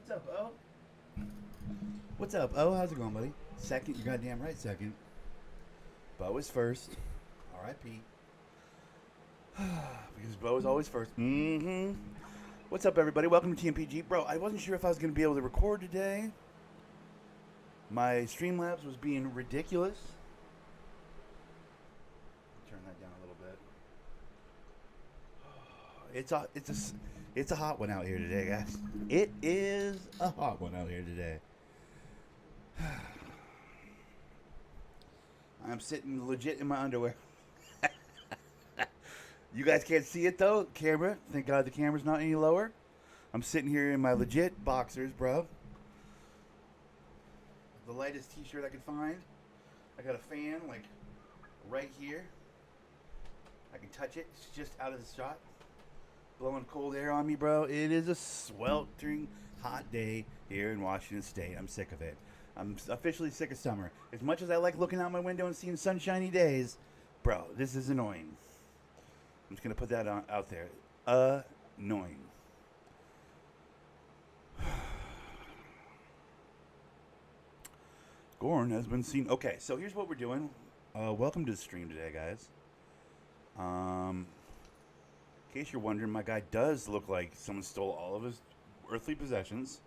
What's up, O? What's up, O? How's it going, buddy? Second, you're goddamn right, second. Bo is first. R.I.P. Because Bo is always first. Mm-hmm. What's up, everybody? Welcome to TMPG. Bro, I wasn't sure if I was going to be able to record today. My Streamlabs was being ridiculous. Turn that down a little bit. It's a hot one out here today, guys. It is a hot one out here today. I'm sitting legit in my underwear. You guys can't see it though, camera. Thank God the camera's not any lower. I'm sitting here in my legit boxers, bro. The lightest t-shirt I could find. I got a fan like right here. I can touch it. It's just out of the shot. Blowing cold air on me, bro. It is a sweltering hot day here in Washington State. I'm sick of it. I'm officially sick of summer. As much as I like looking out my window and seeing sunshiny days, bro, this is annoying. I'm just going to put that out there. Annoying. Gorn has been seen. Okay, so here's what we're doing. Welcome to the stream today, guys. In case you're wondering, my guy does look like someone stole all of his earthly possessions.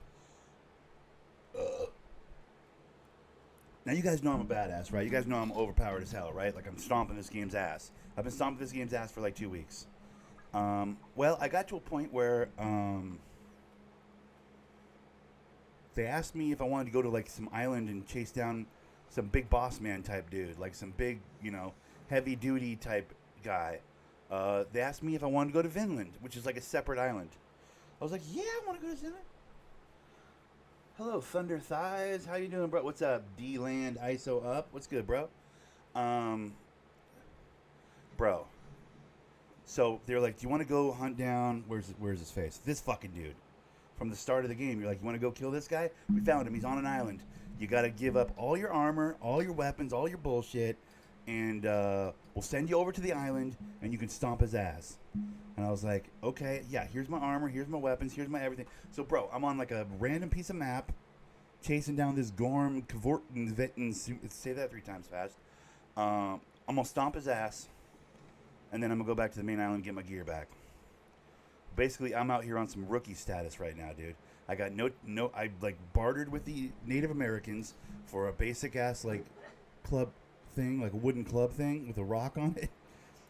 Now, you guys know I'm a badass, right? You guys know I'm overpowered as hell, right? Like, I'm stomping this game's ass. I've been stomping this game's ass for like 2 weeks. Well, I got to a point where they asked me if I wanted to go to, like, some island and chase down some big boss man type dude. Like, some big, you know, heavy-duty type guy. They asked me if I wanted to go to Vinland, which is like a separate island. I was like, yeah, I want to go to Vinland. Hello, Thunder Thighs. How you doing, bro? What's up? D-Land ISO up. What's good, bro? Bro. So they're like, do you want to go hunt down? Where's his face? This fucking dude. From the start of the game, you're like, you want to go kill this guy? We found him. He's on an island. You got to give up all your armor, all your weapons, all your bullshit, and we'll send you over to the island, and you can stomp his ass. And I was like, okay, yeah, here's my armor, here's my weapons, here's my everything. So, bro, I'm on like a random piece of map, chasing down this Gorm Kvorten Vetten. Say that 3 times fast. I'm gonna stomp his ass, and then I'm gonna go back to the main island and get my gear back. Basically, I'm out here on some rookie status right now, dude. I got I like bartered with the Native Americans for a basic ass like club thing, like a wooden club thing with a rock on it.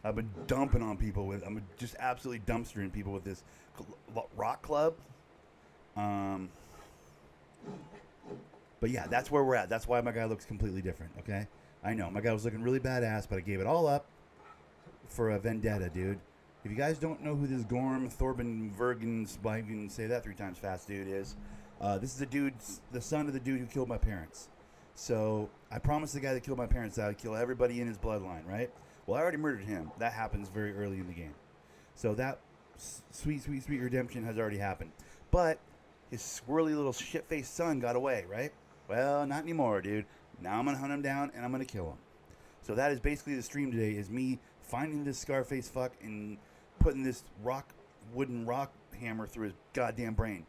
I've been dumping on people with. I'm just absolutely dumpstering people with this rock club. But yeah, that's where we're at. That's why my guy looks completely different. Okay, I know my guy was looking really badass, but I gave it all up for a vendetta, dude. If you guys don't know who this Gorm Thorben Vergens, I can say that 3 times fast, dude is. This is the son of the dude who killed my parents. So I promised the guy that killed my parents that I'd kill everybody in his bloodline, right? Well, I already murdered him. That happens very early in the game. So that sweet redemption has already happened. But his swirly little shit-faced son got away, right? Well, not anymore, dude. Now I'm going to hunt him down, and I'm going to kill him. So that is basically the stream today, is me finding this Scarface fuck and putting this wooden rock hammer through his goddamn brain.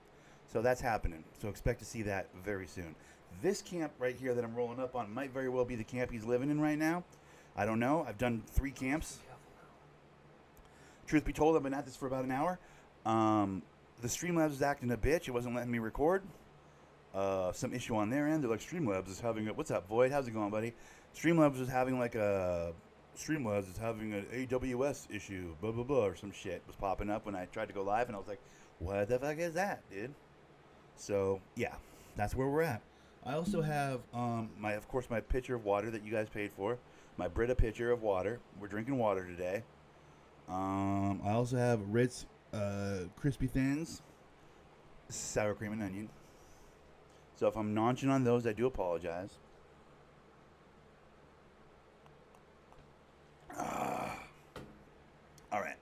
So that's happening. So expect to see that very soon. This camp right here that I'm rolling up on might very well be the camp he's living in right now. I don't know. I've done 3 camps. Truth be told, I've been at this for about an hour. The Streamlabs was acting a bitch. It wasn't letting me record. Some issue on their end. They're like, Streamlabs is having a... What's up, Void? How's it going, buddy? Streamlabs is having like a... Streamlabs is having an AWS issue, blah, blah, blah, or some shit was popping up when I tried to go live, and I was like, what the fuck is that, dude? So, yeah, that's where we're at. I also have, of course, my pitcher of water that you guys paid for. My Brita pitcher of water. We're drinking water today. I also have Ritz Crispy Thins, sour cream and onion. So if I'm nonching on those, I do apologize. All right,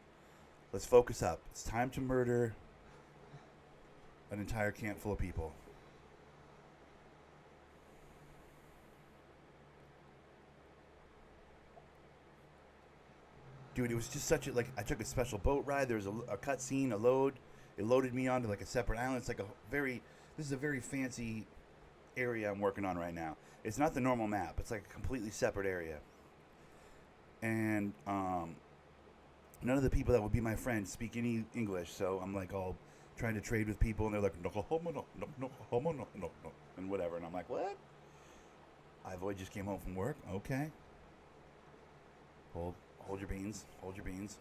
let's focus up. It's time to murder an entire camp full of people. Dude, it was just such a, like, I took a special boat ride. There was a cutscene, a load. It loaded me onto, like, a separate island. It's like a very, This is a very fancy area I'm working on right now. It's not the normal map. It's like a completely separate area. And none of the people that would be my friends speak any English, so I'm like all trying to trade with people, and they're like, no, homo, no, no, no, homo, no, no, no, and whatever. And I'm like, what? Ivoy just came home from work. Okay. Hold your beans. Hold your beans.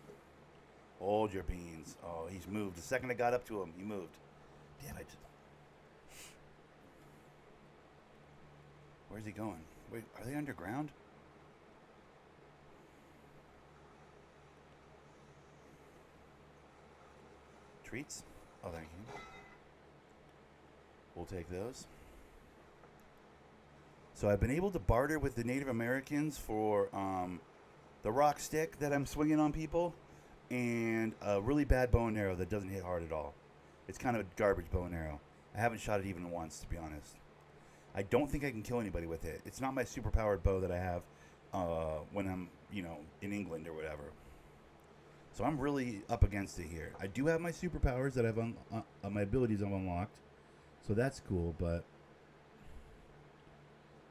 Hold your beans. Oh, he's moved. The second I got up to him, he moved. Damn it. Where's he going? Wait, are they underground? Treats? Oh, thank you. We'll take those. So I've been able to barter with the Native Americans for the rock stick that I'm swinging on people and a really bad bow and arrow that doesn't hit hard at all. It's kind of a garbage bow and arrow. I haven't shot it even once, to be honest. I don't think I can kill anybody with it. It's not my super-powered bow that I have when I'm, in England or whatever. So I'm really up against it here. I do have my superpowers that I've my abilities I've unlocked, so that's cool. But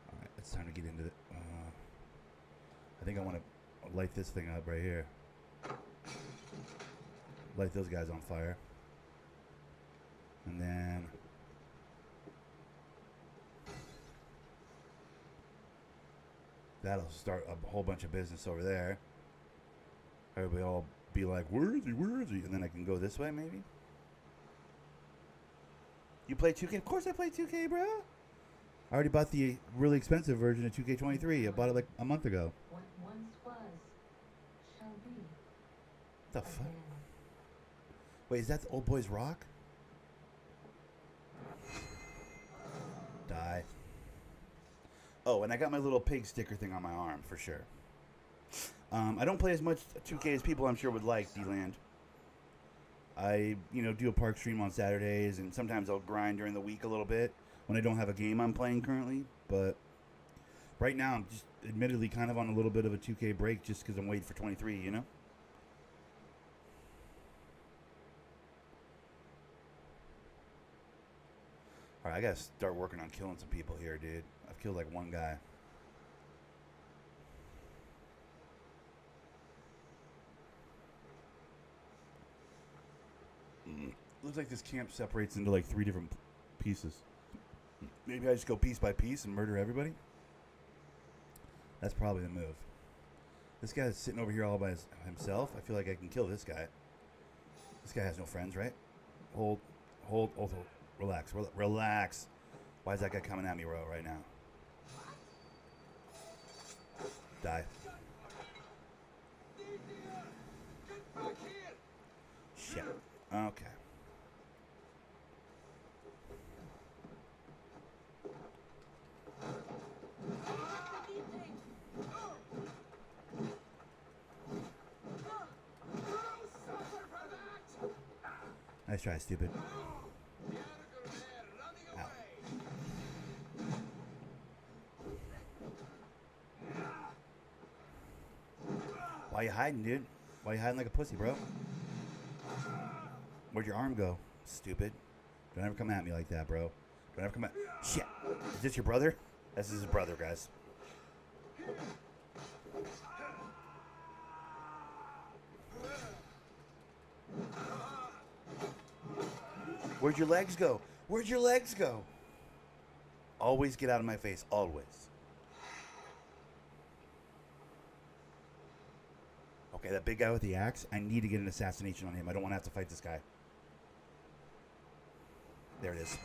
all right, it's time to get into it. I think I want to light this thing up right here. Light those guys on fire, and then that'll start a whole bunch of business over there. Everybody all be like, where is he? Where is he? And then I can go this way, maybe. You play 2K? Of course I play 2K, bro. I already bought the really expensive version of 2K23. I bought it like a month ago. What once was shall be. What the fuck? Wait, is that the old boy's rock? Die. Oh, and I got my little pig sticker thing on my arm for sure. I don't play as much 2K as people I'm sure would like, D-Land. I, do a park stream on Saturdays, and sometimes I'll grind during the week a little bit when I don't have a game I'm playing currently. But right now, I'm just admittedly kind of on a little bit of a 2K break just because I'm waiting for 23, All right, I gotta start working on killing some people here, dude. I've killed like one guy. Looks like this camp separates into like 3 different pieces. Maybe I just go piece by piece and murder everybody? That's probably the move. This guy's sitting over here all by himself. I feel like I can kill this guy. This guy has no friends, right? Hold. Relax. Relax. Why is that guy coming at me right now? Die. Shit. Okay. Nice try, stupid. Ow. Why you hiding, dude? Why you hiding like a pussy, bro? Where'd your arm go? Stupid. Don't ever come at me like that, bro. Don't ever come at... Shit. Is this your brother? This is his brother, guys. Where'd your legs go? Where'd your legs go? Always get out of my face. Always. Okay, that big guy with the axe, I need to get an assassination on him. I don't want to have to fight this guy. There it is.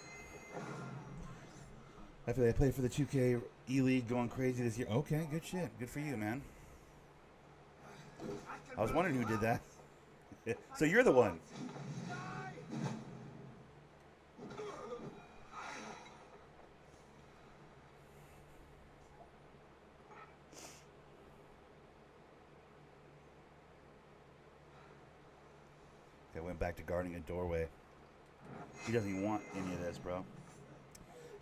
I feel like I played for the 2K E-League going crazy this year. Okay, good shit. Good for you, man. I was wondering who did that. So you're the one. Okay, went back to guarding a doorway. He doesn't even want any of this, bro.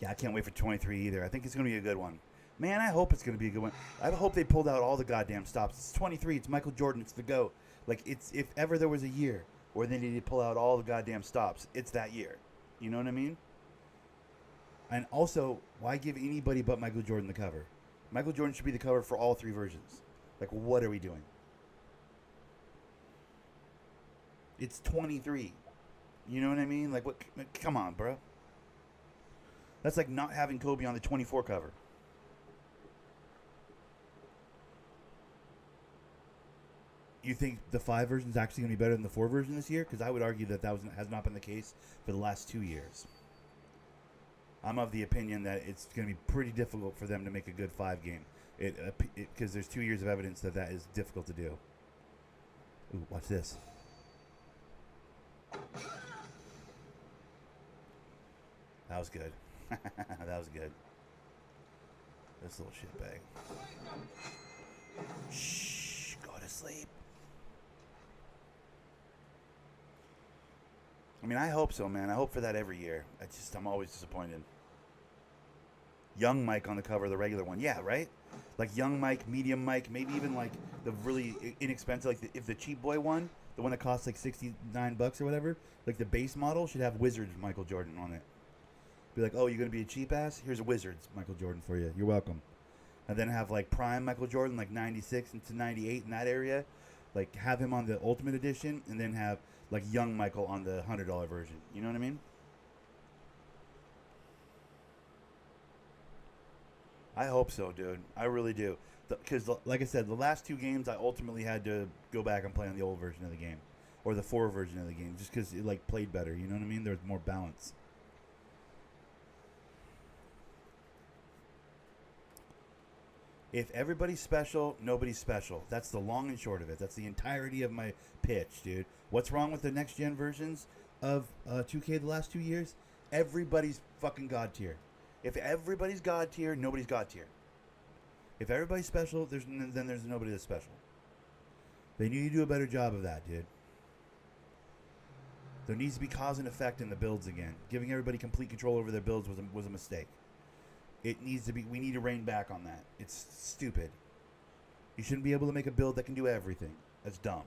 Yeah, I can't wait for 23 either. I think it's going to be a good one. Man, I hope it's going to be a good one. I hope they pulled out all the goddamn stops. It's 23. It's Michael Jordan. It's the GOAT. Like, it's if ever there was a year where they needed to pull out all the goddamn stops, it's that year. You know what I mean? And also, why give anybody but Michael Jordan the cover? Michael Jordan should be the cover for all three versions. Like, what are we doing? It's 23. You know what I mean? Like, what? Come on, bro. That's like not having Kobe on the 24 cover. You think the 5 version is actually going to be better than the 4 version this year? Because I would argue that has not been the case for the last 2 years. I'm of the opinion that it's going to be pretty difficult for them to make a good 5 game. Because there's 2 years of evidence that is difficult to do. Ooh, watch this. That was good. That was good. This little shitbag. Shh, go to sleep. I mean, I hope so, man. I hope for that every year. I'm always disappointed. Young Mike on the cover of the regular one. Yeah, right? Like young Mike, medium Mike, maybe even like the really inexpensive, like if the cheap boy one, the one that costs like $69 or whatever, like the base model should have Wizards Michael Jordan on it. Be like, oh, you're going to be a cheap ass? Here's a Wizards Michael Jordan for you. You're welcome. And then have like prime Michael Jordan, like 96 into 98 in that area. Like have him on the Ultimate Edition and then have like young Michael on the $100 version. You know what I mean? I hope so, dude. I really do. Because, like I said, the last 2 games I ultimately had to go back and play on the old version of the game. Or the 4 version of the game. Just because it like played better. You know what I mean? There's more balance. If everybody's special, nobody's special. That's the long and short of it. That's the entirety of my pitch, dude. What's wrong with the next gen versions of 2K the last 2 years? Everybody's fucking god tier. If everybody's god tier, nobody's god tier. If everybody's special, then there's nobody that's special. They need to do a better job of that, dude. There needs to be cause and effect in the builds again. Giving everybody complete control over their builds was a mistake. It needs to be. We need to rein back on that. It's stupid. You shouldn't be able to make a build that can do everything. That's dumb.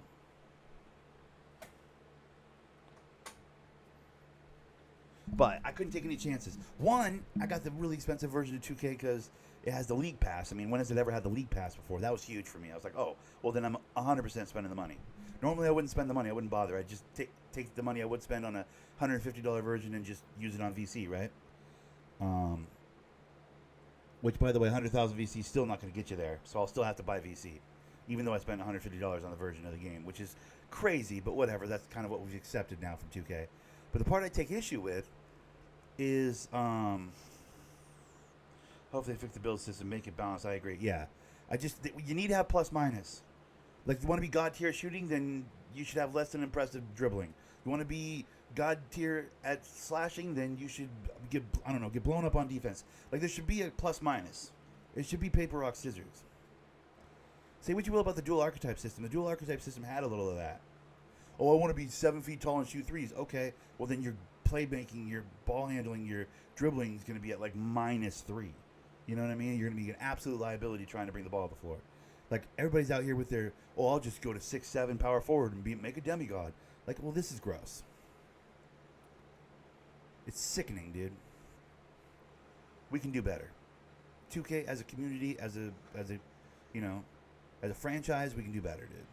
But I couldn't take any chances. One, I got the really expensive version of 2K because it has the League Pass. I mean, when has it ever had the League Pass before? That was huge for me. I was like, oh, well, then I'm 100% spending the money. Normally, I wouldn't spend the money. I wouldn't bother. I'd just take the money I would spend on a $150 version and just use it on VC, right? Which, by the way, 100,000 VC is still not going to get you there. So I'll still have to buy VC. Even though I spent $150 on the version of the game, which is crazy, but whatever. That's kind of what we've accepted now from 2K. But the part I take issue with is, hopefully they fix the build system, make it balanced. I agree. Yeah. You need to have plus minus. Like, you want to be god tier shooting, then you should have less than impressive dribbling. You want to be god tier at slashing, then you should get blown up on defense. Like, there should be a plus minus. It should be paper, rock, scissors. Say what you will about the dual archetype system. The dual archetype system had a little of that. Oh, I want to be 7 feet tall and shoot threes. Okay, well then your playmaking, your ball handling, your dribbling is going to be at like -3. You know what I mean? You're going to be an absolute liability trying to bring the ball to the floor. Like, everybody's out here with their, oh, I'll just go to 6'7" power forward and make a demigod. Like, well, this is gross. It's sickening, dude. We can do better. 2K as a community, as a franchise, we can do better, dude.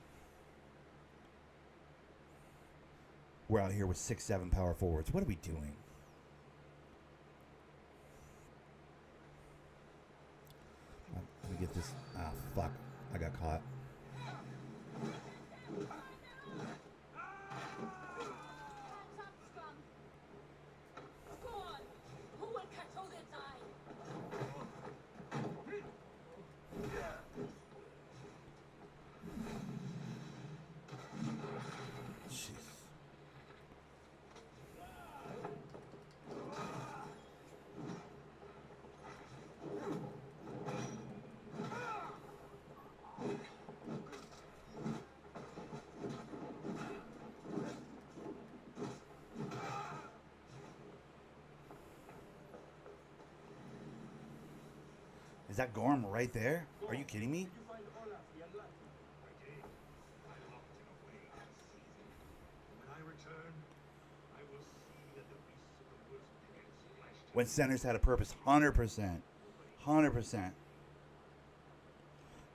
We're out here with 6'7" power forwards. What are we doing? Let me get this. Ah, fuck. I got caught. Is that Gorm right there? Are you kidding me? when centers had a purpose. 100%. 100%.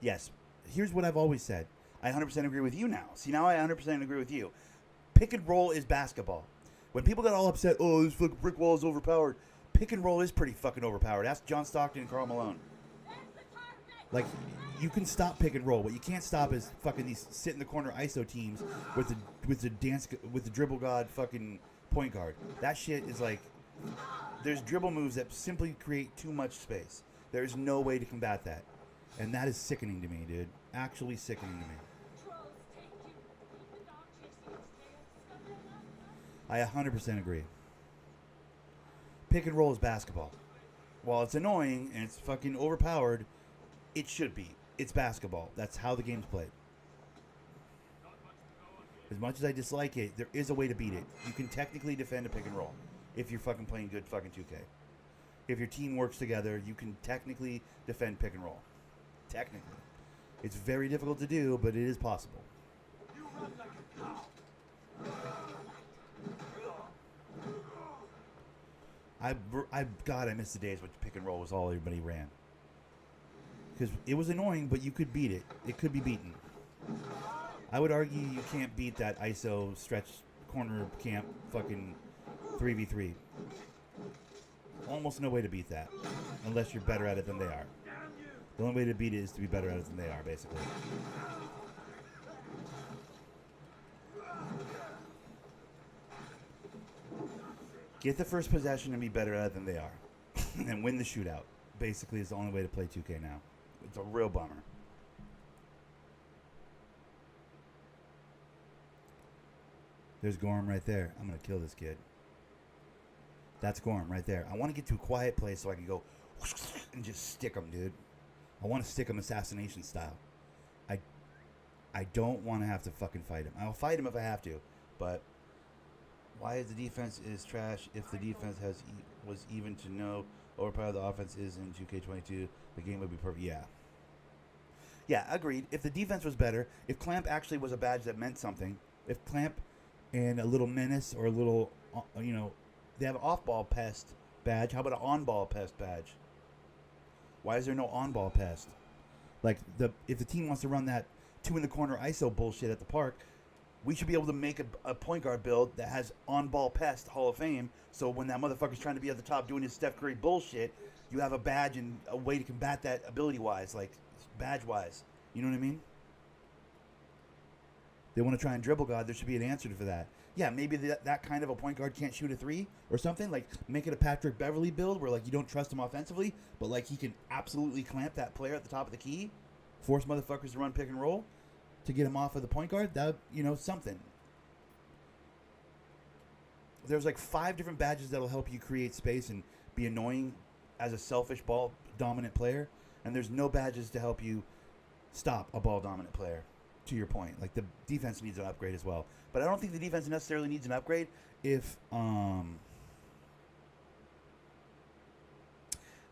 Yes. Here's what I've always said. I 100% agree with you now. See, now I 100% agree with you. Pick and roll is basketball. When people got all upset, oh, this fucking brick wall is overpowered. Pick and roll is pretty fucking overpowered. Ask John Stockton and Karl Malone. Like, you can stop pick and roll. What you can't stop is fucking these sit in the corner ISO teams with the dribble god fucking point guard. That shit is like, there's dribble moves that simply create too much space. There is no way to combat that, and that is sickening to me, dude. Actually sickening to me. I 100% agree. Pick and roll is basketball. While it's annoying and it's fucking overpowered, it should be. It's basketball. That's how the game's played. As much as I dislike it, there is a way to beat it. You can technically defend a pick and roll if you're fucking playing good fucking 2K. If your team works together, you can technically defend pick and roll. Technically. It's very difficult to do, but it is possible. God, I miss the days when pick and roll was all everybody ran. Because it was annoying, but you could beat it. It could be beaten. I would argue you can't beat that ISO stretch corner camp fucking 3v3. Almost no way to beat that. Unless you're better at it than they are. The only way to beat it is to be better at it than they are, basically. Get the first possession and be better at it than they are. And win the shootout. Basically is the only way to play 2K now. It's a real bummer. There's Gorm right there. I'm going to kill this kid. That's Gorm right there. I want to get to a quiet place so I can go and just stick him, dude. I want to stick him assassination style. I don't want to have to fucking fight him. I'll fight him if I have to, but why is the defense is trash if the defense was even to know overpowered the offense is in 2K22, the game would be perfect. Yeah, agreed. If the defense was better, if Clamp actually was a badge that meant something, if Clamp and a little menace or a little, they have an off-ball pest badge. How about an on-ball pest badge? Why is there no on-ball pest? Like, if the team wants to run that two in the corner ISO bullshit at the park, we should be able to make a point guard build that has on-ball pest Hall of Fame. So when that motherfucker's trying to be at the top doing his Steph Curry bullshit, you have a badge and a way to combat that ability-wise, like badge-wise. You know what I mean? They want to try and dribble God. There should be an answer for that. Yeah, maybe that kind of a point guard can't shoot a three or something. Like, make it a Patrick Beverly build where, like, you don't trust him offensively, but, like, he can absolutely clamp that player at the top of the key, force motherfuckers to run pick and roll to get him off of the point guard. That, something. There's, like, 5 different badges that'll help you create space and be annoying as a selfish ball-dominant player, and there's no badges to help you stop a ball-dominant player. To your point, like, the defense needs an upgrade as well, but I don't think the defense necessarily needs an upgrade if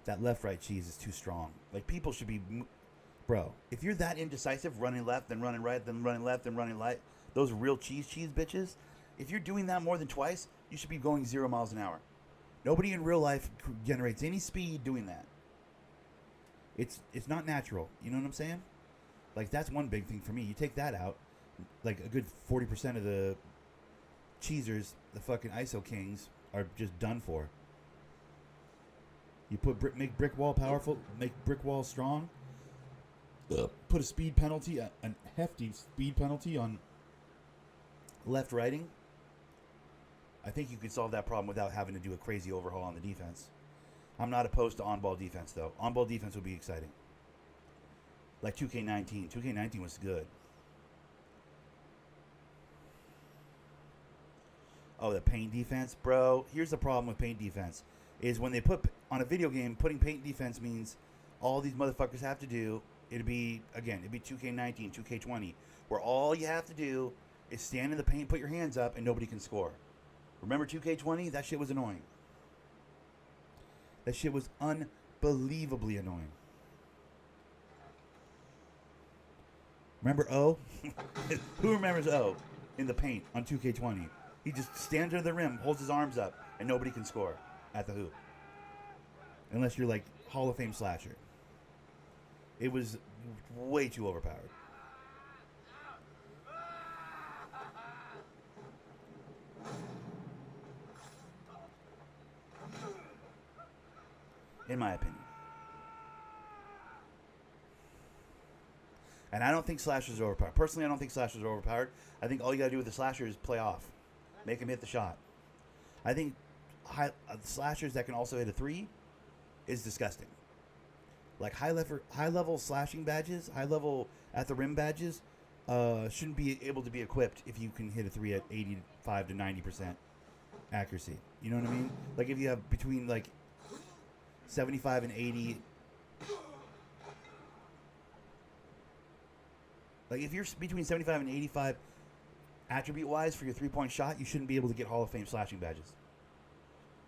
that left-right cheese is too strong. Like, people should be, bro. If you're that indecisive, running left, then running right, then running left, then running right, those real cheese bitches. If you're doing that more than twice, you should be going 0 miles an hour. Nobody in real life generates any speed doing that. It's not natural. You know what I'm saying? Like, that's one big thing for me. You take that out, like, a good 40% of the cheesers, the fucking ISO kings, are just done for. You make brick wall powerful, make brick wall strong, put a speed penalty, a hefty speed penalty on left righting. I think you could solve that problem without having to do a crazy overhaul on the defense. I'm not opposed to on-ball defense, though. On-ball defense would be exciting. Like 2K19. 2K19 was good. Oh, the paint defense? Bro, here's the problem with paint defense. Is when they put, on a video game, putting paint defense means all these motherfuckers have to do, it'd be 2K19, 2K20, where all you have to do is stand in the paint, put your hands up, and nobody can score. Remember 2K20? That shit was annoying. That shit was unbelievably annoying. Remember O? Who remembers O in the paint on 2K20? He just stands under the rim, holds his arms up, and nobody can score at the hoop. unless you're like Hall of Fame slasher. It was way too overpowered. In my opinion. And I don't think slashers are overpowered. Personally, I don't think slashers are overpowered. I think all you gotta do with the slasher is play off. Make him hit the shot. I think slashers that can also hit a 3 is disgusting. Like high level slashing badges, high level at the rim badges, shouldn't be able to be equipped if you can hit a 3 at 85 to 90% accuracy. You know what I mean? Like if you have between like 75 and 80. Like if you're between 75 and 85 attribute wise for your 3-point shot, you shouldn't be able to get Hall of Fame slashing badges.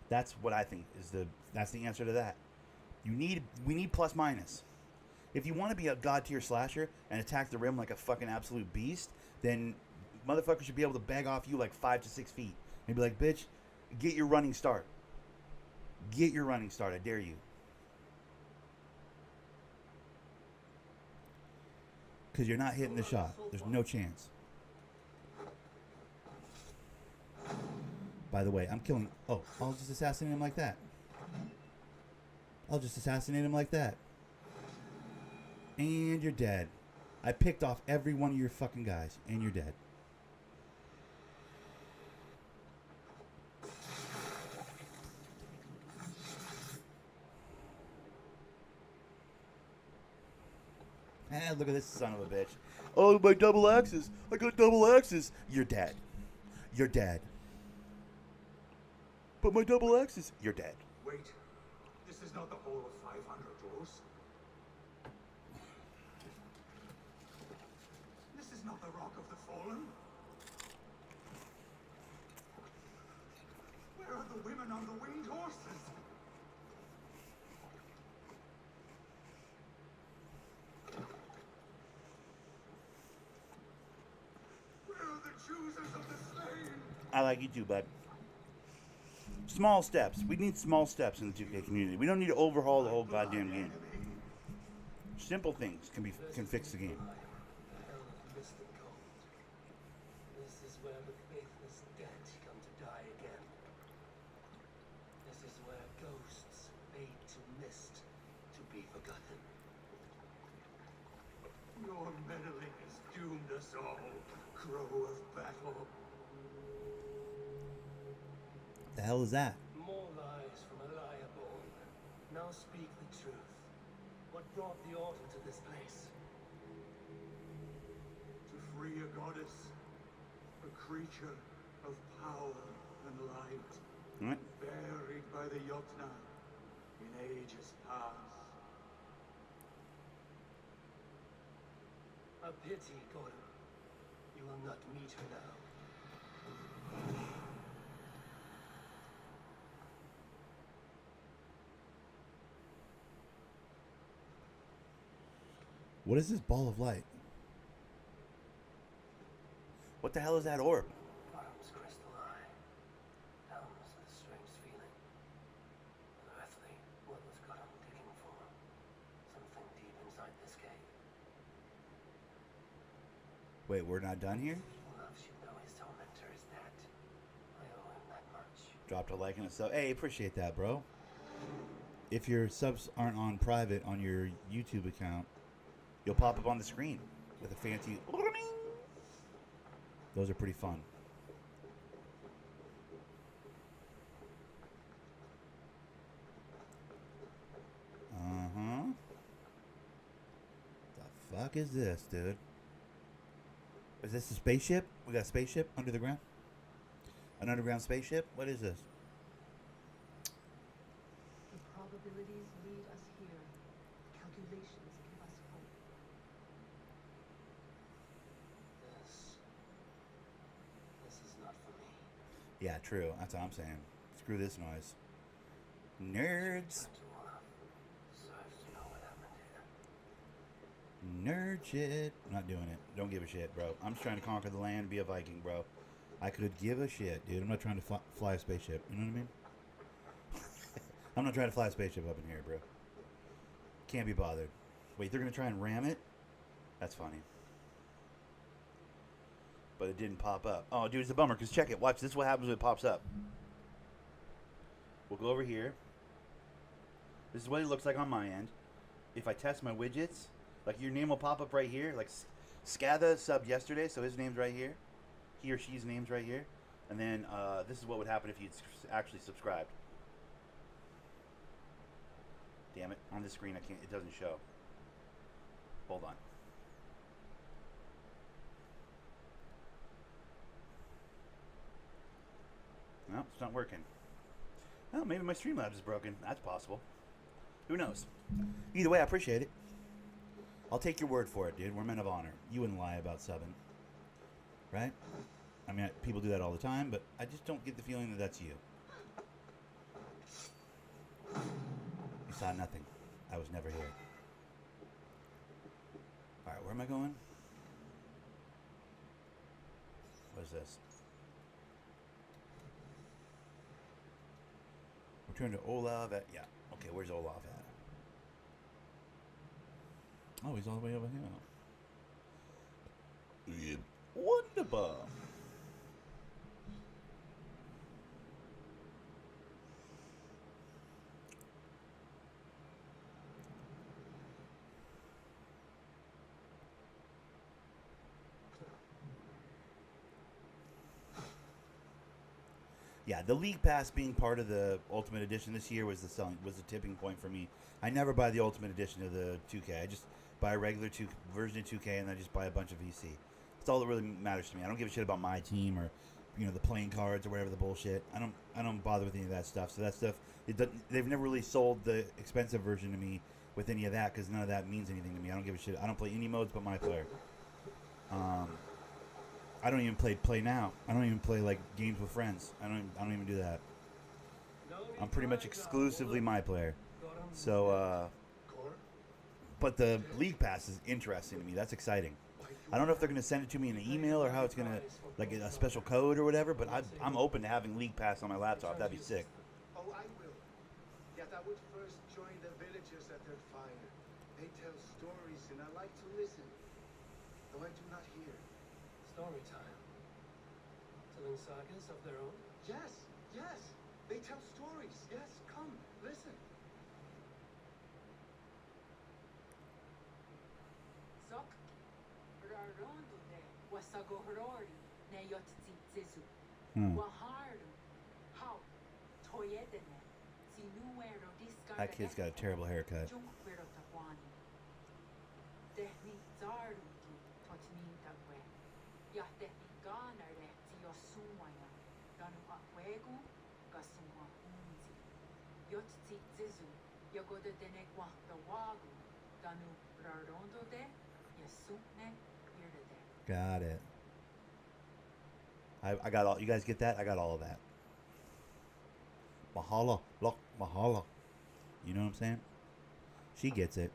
That's what I think is that's the answer to that. We need plus minus. If you want to be a god tier slasher and attack the rim like a fucking absolute beast, then motherfuckers should be able to bag off you like 5 to 6 feet and be like, bitch, get your running start. Get your running start. I dare you. Because you're not hitting the shot. There's no chance. By the way, I'm killing... Oh, I'll just assassinate him like that. I'll just assassinate him like that. And you're dead. I picked off every one of your fucking guys. And you're dead. Look at this son of a bitch. Oh, my double axes. I got double axes. You're dead. You're dead. But my double axes. You're dead. Wait. This is not the Hall of 500 Rules. This is not the Rock of the Fallen. Where are the women on the winged horses? I like you too, bud. Small steps. We need small steps in the 2K community. We don't need to overhaul the whole goddamn game. Simple things can fix the game. This is where the faithless dead come to die again. This is where ghosts fade to mist to be forgotten. Your meddling has doomed us all, crow of battle. The hell is that? More lies from a liar born. Now speak the truth. What brought the Order to this place? To free a goddess, a creature of power and light, Alright. buried by the Jotna in ages past. A pity, Gordon. You will not meet her now. What is this ball of light? What the hell is that orb? Arm's crystal eye. Helm's a strange feeling. Unearthly, what was Gotham digging for? Something deep inside this cave. Wait, we're not done here? Love should know his tormentor is that. I owe him that much. Dropped a like and a sub. Hey, appreciate that, bro. If your subs aren't on private on your YouTube account, you'll pop up on the screen with a fancy... Those are pretty fun. Uh-huh. The fuck is this, dude? Is this a spaceship? We got a spaceship under the ground? An underground spaceship? What is this? The probabilities lead us here. Calculations give us hope. This is not for me. Yeah, true. That's what I'm saying. Screw this noise. Nerds. To deserves to know what happened here. Nerd shit. I'm not doing it. Don't give a shit, bro. I'm just trying to conquer the land, be a Viking, bro. I could give a shit, dude. I'm not trying to fly a spaceship. You know what I mean? I'm not trying to fly a spaceship up in here, bro. Can't be bothered. Wait, they're gonna try and ram it? That's funny. But it didn't pop up. Oh, dude, it's a bummer, because check it. Watch, this is what happens when it pops up. We'll go over here. This is what it looks like on my end. If I test my widgets, like your name will pop up right here. Like Scatha subbed yesterday, so his name's right here. He or she's name's right here. And then this is what would happen if you'd actually subscribed. Damn it, on the screen I can't, it doesn't show. Hold on. No, it's not working. Oh, maybe my Streamlabs is broken. That's possible. Who knows? Either way, I appreciate it. I'll take your word for it, dude. We're men of honor. You wouldn't lie about subbing. Right? I mean, people do that all the time, but I just don't get the feeling that that's you. You saw nothing. I was never here. Alright, where am I going? What is this? Return to Olaf at... Yeah. Okay, where's Olaf at? Oh, he's all the way over here. Wonderful. Yeah, the League Pass being part of the Ultimate Edition this year was the tipping point for me. I never buy the Ultimate Edition of the 2K. I just buy a regular version of 2K and I just buy a bunch of VC. That's all that really matters to me. I don't give a shit about my team or the playing cards or whatever the bullshit. I don't bother with any of that stuff. So that stuff, they've never really sold the expensive version to me with any of that because none of that means anything to me. I don't give a shit. I don't play any modes but my player. I don't even play now. I don't even play like games with friends. I don't even do that. I'm pretty much exclusively my player. So, but the League Pass is interesting to me. That's exciting. I don't know if they're going to send it to me in an email or how it's going to, like a special code or whatever, but I'm open to having League Pass on my laptop. That'd be sick. Oh, I will. Yet I would first join the villagers at their fire. They tell stories and I like to listen, though I do not hear. Story time. Telling sagas of their own? Yes, yes. They tell stories. Yes, come, listen. Sok rarondo de wasagohorori ne yotzi zizu. Waharu how toyedene sinuero discard. That kid's got a terrible haircut. Junkvero takwani. Tehni zaruki totni tagwe. Ya tehni ganare tio sumaya. Danu akwegu gasuma unzi. Yotzi zizu. Yagoda dene kwahta wagu. Danu rarondo de yasune yerde. Got it. I got all. You guys get that? I got all of that. Valhalla, look, Valhalla. You know what I'm saying? She gets it.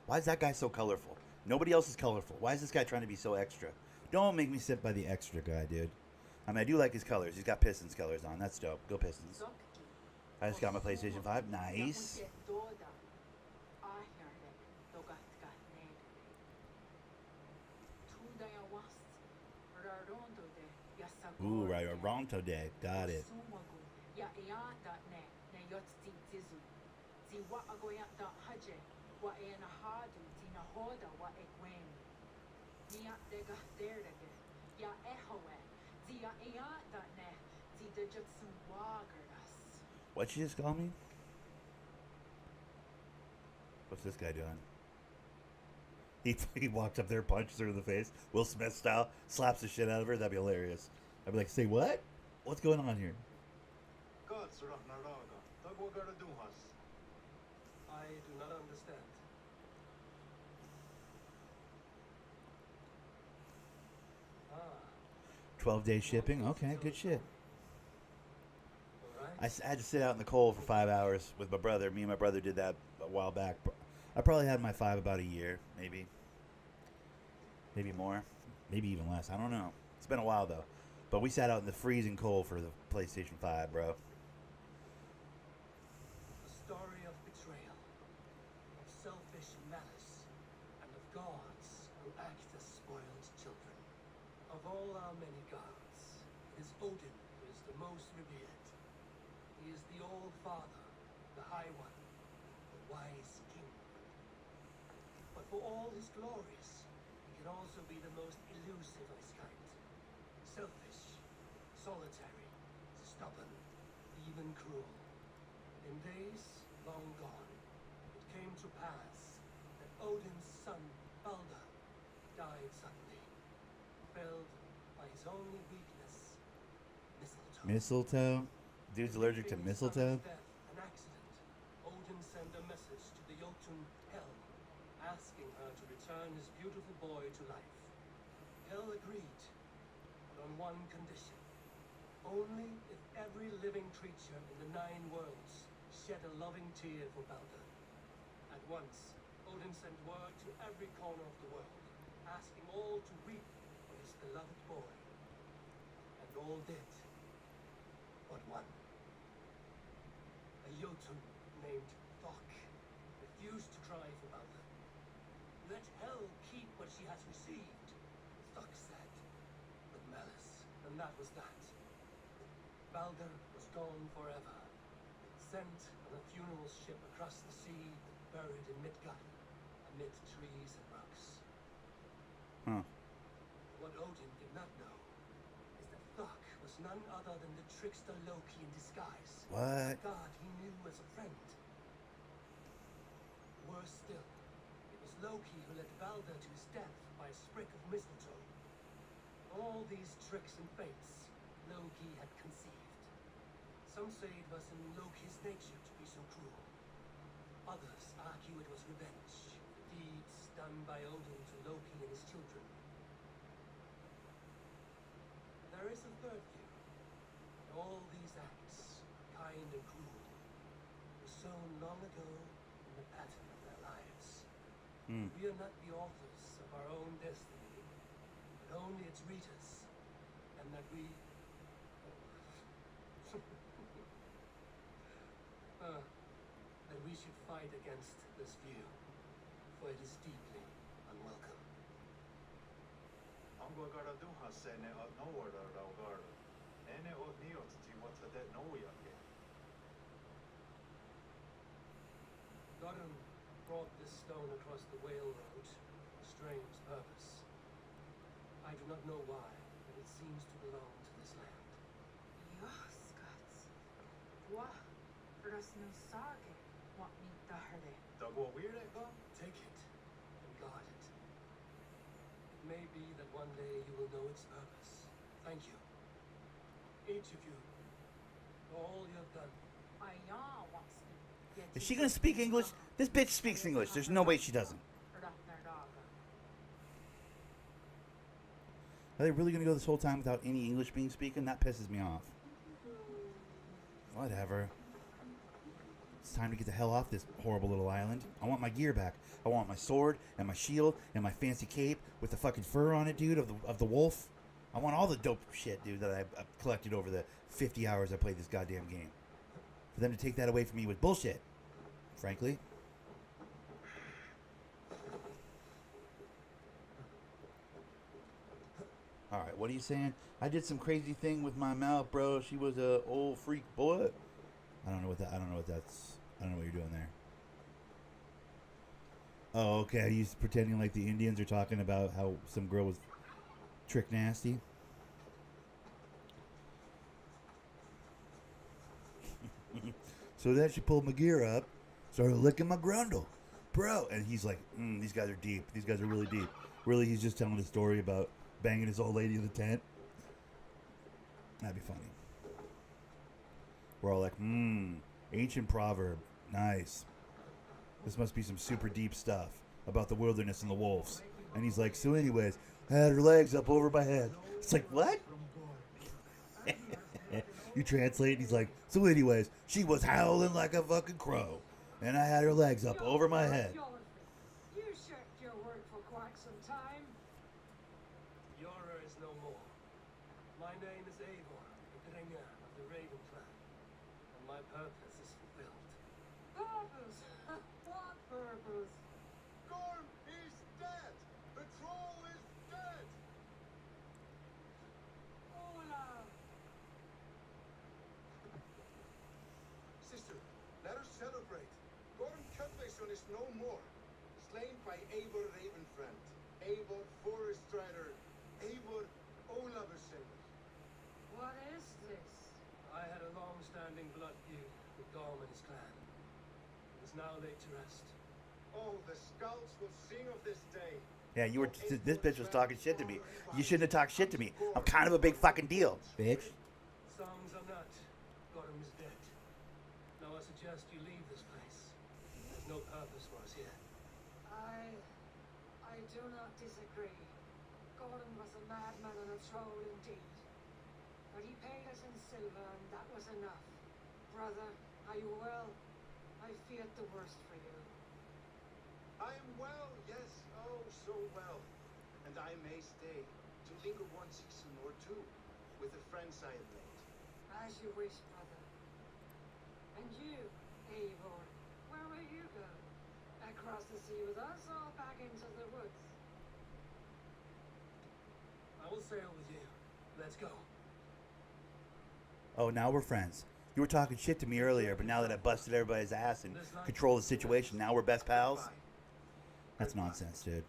Why is that guy so colorful? Nobody else is colorful. Why is this guy trying to be so extra? Don't make me sit by the extra guy, dude. I mean, I do like his colors. He's got Pistons colors on. That's dope. Go Pistons. I just got my PlayStation 5. Nice. Ooh, right. Ronto Day. Got it. What'd you just call me? What's this guy doing? He walks up there, punches her in the face, Will Smith style, slaps the shit out of her. That'd be hilarious. I'd be like, say what? What's going on here? I do not understand. 12-day shipping? Okay, good shit. Alright. I had to sit out in the cold for 5 hours with my brother. Me and my brother did that a while back. I probably had my 5 about a year, maybe. Maybe more. Maybe even less. I don't know. It's been a while, though. But we sat out in the freezing cold for the PlayStation 5, bro. selfish malice, and of gods who act as spoiled children. Of all our many gods, it is Odin who is the most revered. He is the All-Father, the High One, the wise king. But for all his glories, he can also be the most elusive of his kind. Selfish, solitary, stubborn, even cruel. In days long gone, it came to pass that Odin's son, Balder, died suddenly, felled by his only weakness, mistletoe. Mistletoe? Dude's allergic to Believing his mistletoe? son's death an accident, Odin sent a message to the Jotun Hel, asking her to return his beautiful boy to life. Hel agreed, but on one condition. Only if every living creature in the 9 worlds shed a loving tear for Balder. At once, Odin sent word to every corner of the world, asking all to weep for his beloved boy. And all did, but one. A Jotun named Thok refused to cry for Balder. Let Hel keep what she has received, Thok said, with malice, and that was that. Balder was gone forever, sent on a funeral ship across the sea, buried in Midgard, amid trees and rocks. Huh. What Odin did not know is that Thok was none other than the trickster Loki in disguise. What? A god he knew as a friend. Worse still, it was Loki who led Balder to his death by a sprig of mistletoe. All these tricks and fates Loki had conceived. Some say it was in Loki's nature to be so cruel. Others argue it was revenge for deeds done by Odin to Loki and his children. There is a third view. All these acts, kind and cruel, were sown long ago in the pattern of their lives. We are not the authors of our own destiny, but only its readers, and that we that we should fight against this view, for it is deeply unwelcome. Angolgara duhasene at nowhere raugar. Ene od niot ti what that no yake. Godun brought this stone across the whale road for a strange purpose. I do not know why, but it seems to belong to this land. Joscats. What? Rasno sage. What me darde. Dago weird go? Take it and guard it. It may be that one day you will know its purpose. Thank you. Each of you, for all you have done. Is she gonna speak English? This bitch speaks English. There's no way she doesn't. Are they really gonna go this whole time without any English being spoken? That pisses me off. Whatever. It's time to get the hell off this horrible little island. I want my gear back. I want my sword and my shield and my fancy cape with the fucking fur on it, dude, of the wolf. I want all the dope shit, dude, that I've collected over the 50 hours I played this goddamn game. For them to take that away from me was bullshit, frankly. All right, what are you saying? I did some crazy thing with my mouth, bro. She was a old freak boy. I don't know what that. I don't know what that's. I don't know what you're doing there. Oh, okay. He's pretending like the Indians are talking about how some girl was trick nasty. So then she pulled my gear up, started licking my grundle, bro. And he's like, "These guys are deep. These guys are really deep." Really, he's just telling a story about banging his old lady in the tent. That'd be funny. We're all like, ancient proverb. Nice. This must be some super deep stuff about the wilderness and the wolves. And he's like, so anyways, I had her legs up over my head. It's like, what? You translate, and he's like, so anyways, she was howling like a fucking crow. And I had her legs up over my head. You checked your word for quite some time. Yara is no more. My name is Eivor, the bringer of the Raven clan, and my purpose is fulfilled. Purpose? What purpose? truth. Gorm is dead! The troll is dead! Olaf! Sister, let us celebrate. Gorm Cutlason is no more. Slain by Eivor Ravenfriend, Eivor Forest Rider, Eivor Ólafsson. What is this? I had a long-standing blood feud with Gorm and his clan. He is now laid to rest. Oh, the scouts will sing of this day. Yeah, you were. This bitch was talking shit to me. You shouldn't have talked shit to me. I'm kind of a big fucking deal, bitch. Songs are not. Gorm is dead. Now I suggest you leave this place. There's no purpose for us here. I do not disagree. Gordon was a madman and a troll indeed. But he paid us in silver, and that was enough. Brother, are you well? I feared the worst for you. I am well, yes, oh, so well. And I may stay to linger one season or two with the friends I have made. As you wish, brother. And you, Eivor, where will you go? Across the sea with us or back into the woods? I will sail with you. Let's go. Oh, now we're friends. You were talking shit to me earlier, but now that I busted everybody's ass and control the situation, now we're best pals? That's nonsense, dude.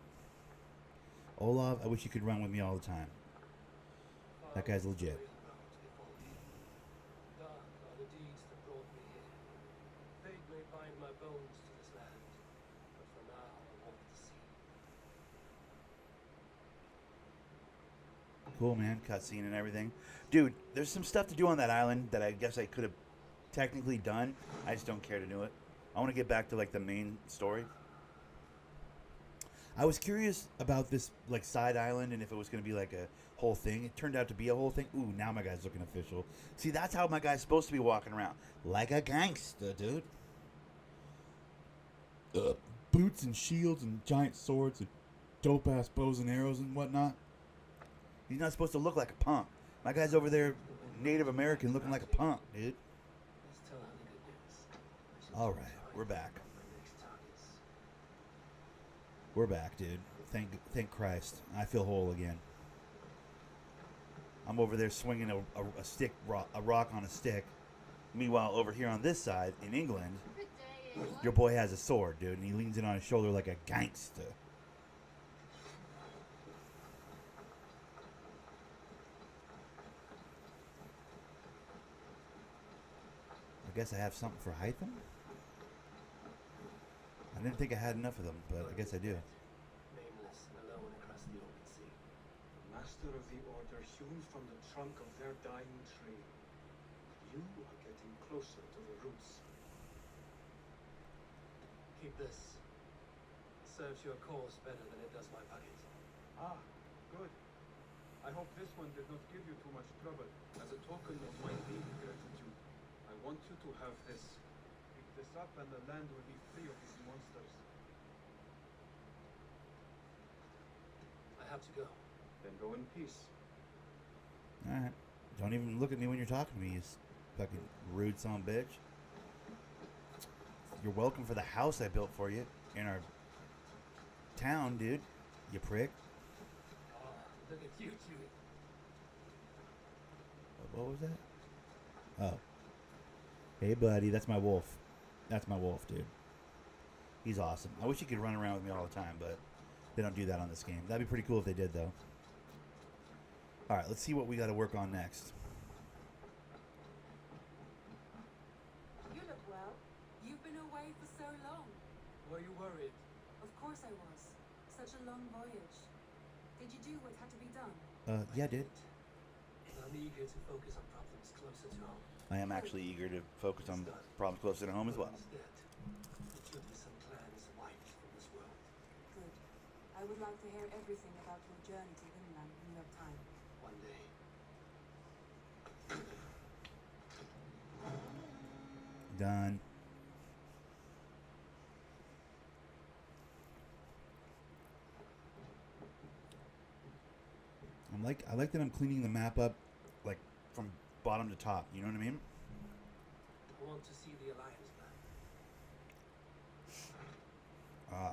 Olaf, I wish you could run with me all the time. That guy's legit. Dark are the deeds that brought me here. Fate may bind my bones to this land, but for now I walk the sea. Cool, man. Cutscene and everything. Dude, there's some stuff to do on that island that I guess I could have technically done. I just don't care to do it. I want to get back to, like, the main story. I was curious about this, like, side island and if it was going to be, like, a whole thing. It turned out to be a whole thing. Ooh, now my guy's looking official. See, that's how my guy's supposed to be walking around. Like a gangster, dude. Boots and shields and giant swords and dope-ass bows and arrows and whatnot. He's not supposed to look like a punk. My guy's over there, Native American, looking like a punk, dude. Let's tell her the good news. All right, we're back. We're back, dude. Thank Christ. I feel whole again. I'm over there swinging a rock on a stick. Meanwhile, over here on this side, in England, your boy has a sword, dude, and he leans in on his shoulder like a gangster. I guess I have something for Hytham? I didn't think I had enough of them, but I guess I do. Nameless and alone across the open sea. Master of the Order hewn from the trunk of their dying tree. You are getting closer to the roots. Keep this. It serves your cause better than it does my pocket. Ah, good. I hope this one did not give you too much trouble. As a token of my deep gratitude, I want you to have this. Pick this up and the land will be free of these monsters. I have to go. Then go in peace. Alright. Don't even look at me when you're talking to me, you fucking rude son of a bitch. You're welcome for the house I built for you in our town, dude. You prick. Oh, look at you two. What was that? Oh. Hey, buddy. That's my wolf. That's my wolf, dude. He's awesome. I wish he could run around with me all the time, but they don't do that on this game. That'd be pretty cool if they did, though. All right, let's see what we got to work on next. You look well. You've been away for so long. Were you worried? Of course I was. Such a long voyage. Did you do what had to be done? Yeah, dude. I'm eager to focus on problems closer to home. I am actually eager to focus on problems closer to home as well. Instead, there should be some clans wiped from this world. Good. I would like to hear everything about your journey to Vinland when you have time. One day. Done. I like that I'm cleaning the map up, like, from bottom to top. You know what I mean? I want to see the Alliance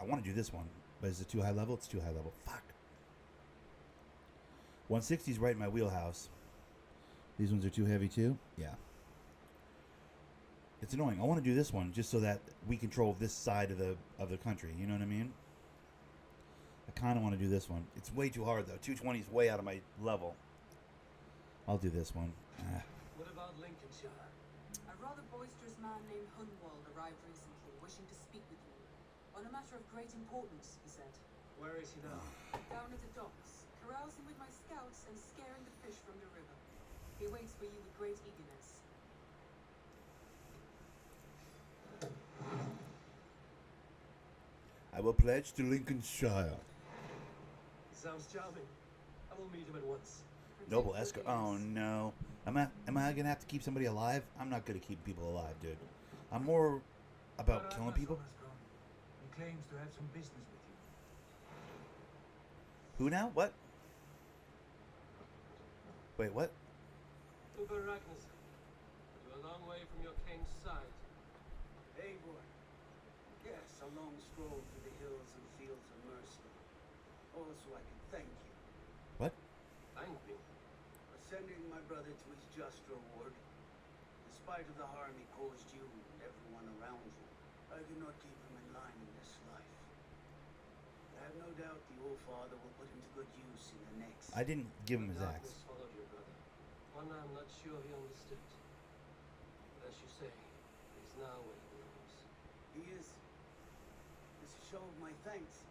I want to do this one, but is it too high level? It's too high level. Fuck. 160 is right in my wheelhouse. These ones are too heavy too? Yeah. It's annoying. I want to do this one just so that we control this side of the country. You know what I mean? I kind of want to do this one. It's way too hard though. 220 is way out of my level. I'll do this one. What about Lincolnshire? A rather boisterous man named Hunwald arrived recently, wishing to speak with you. On a matter of great importance, he said. Where is he now? Down at the docks, carousing with my scouts and scaring the fish from the river. He waits for you with great eagerness. I will pledge to Lincolnshire. Sounds charming. I will meet him at once. Noble escort. Oh no. Am I gonna have to keep somebody alive? I'm not good at keeping people alive, dude. I'm more about killing people. He claims to have some business with you. Who now? What? Wait, what? Uber Ragnarsson. You're a long way from your king's side. Eivor. Yes, a long stroll through the hills and fields of Mercia. Also, I can thank you What? Thank me. for sending my brother to his just reward. In spite of the harm he caused you and everyone around you, I could not keep him in line in this life. I have no doubt the old father will put him to good use in the next. I didn't give him his Darkness axe. followed your brother. One I'm not sure he understood. But as you say, he's now where he belongs. He is. As a show of my thanks,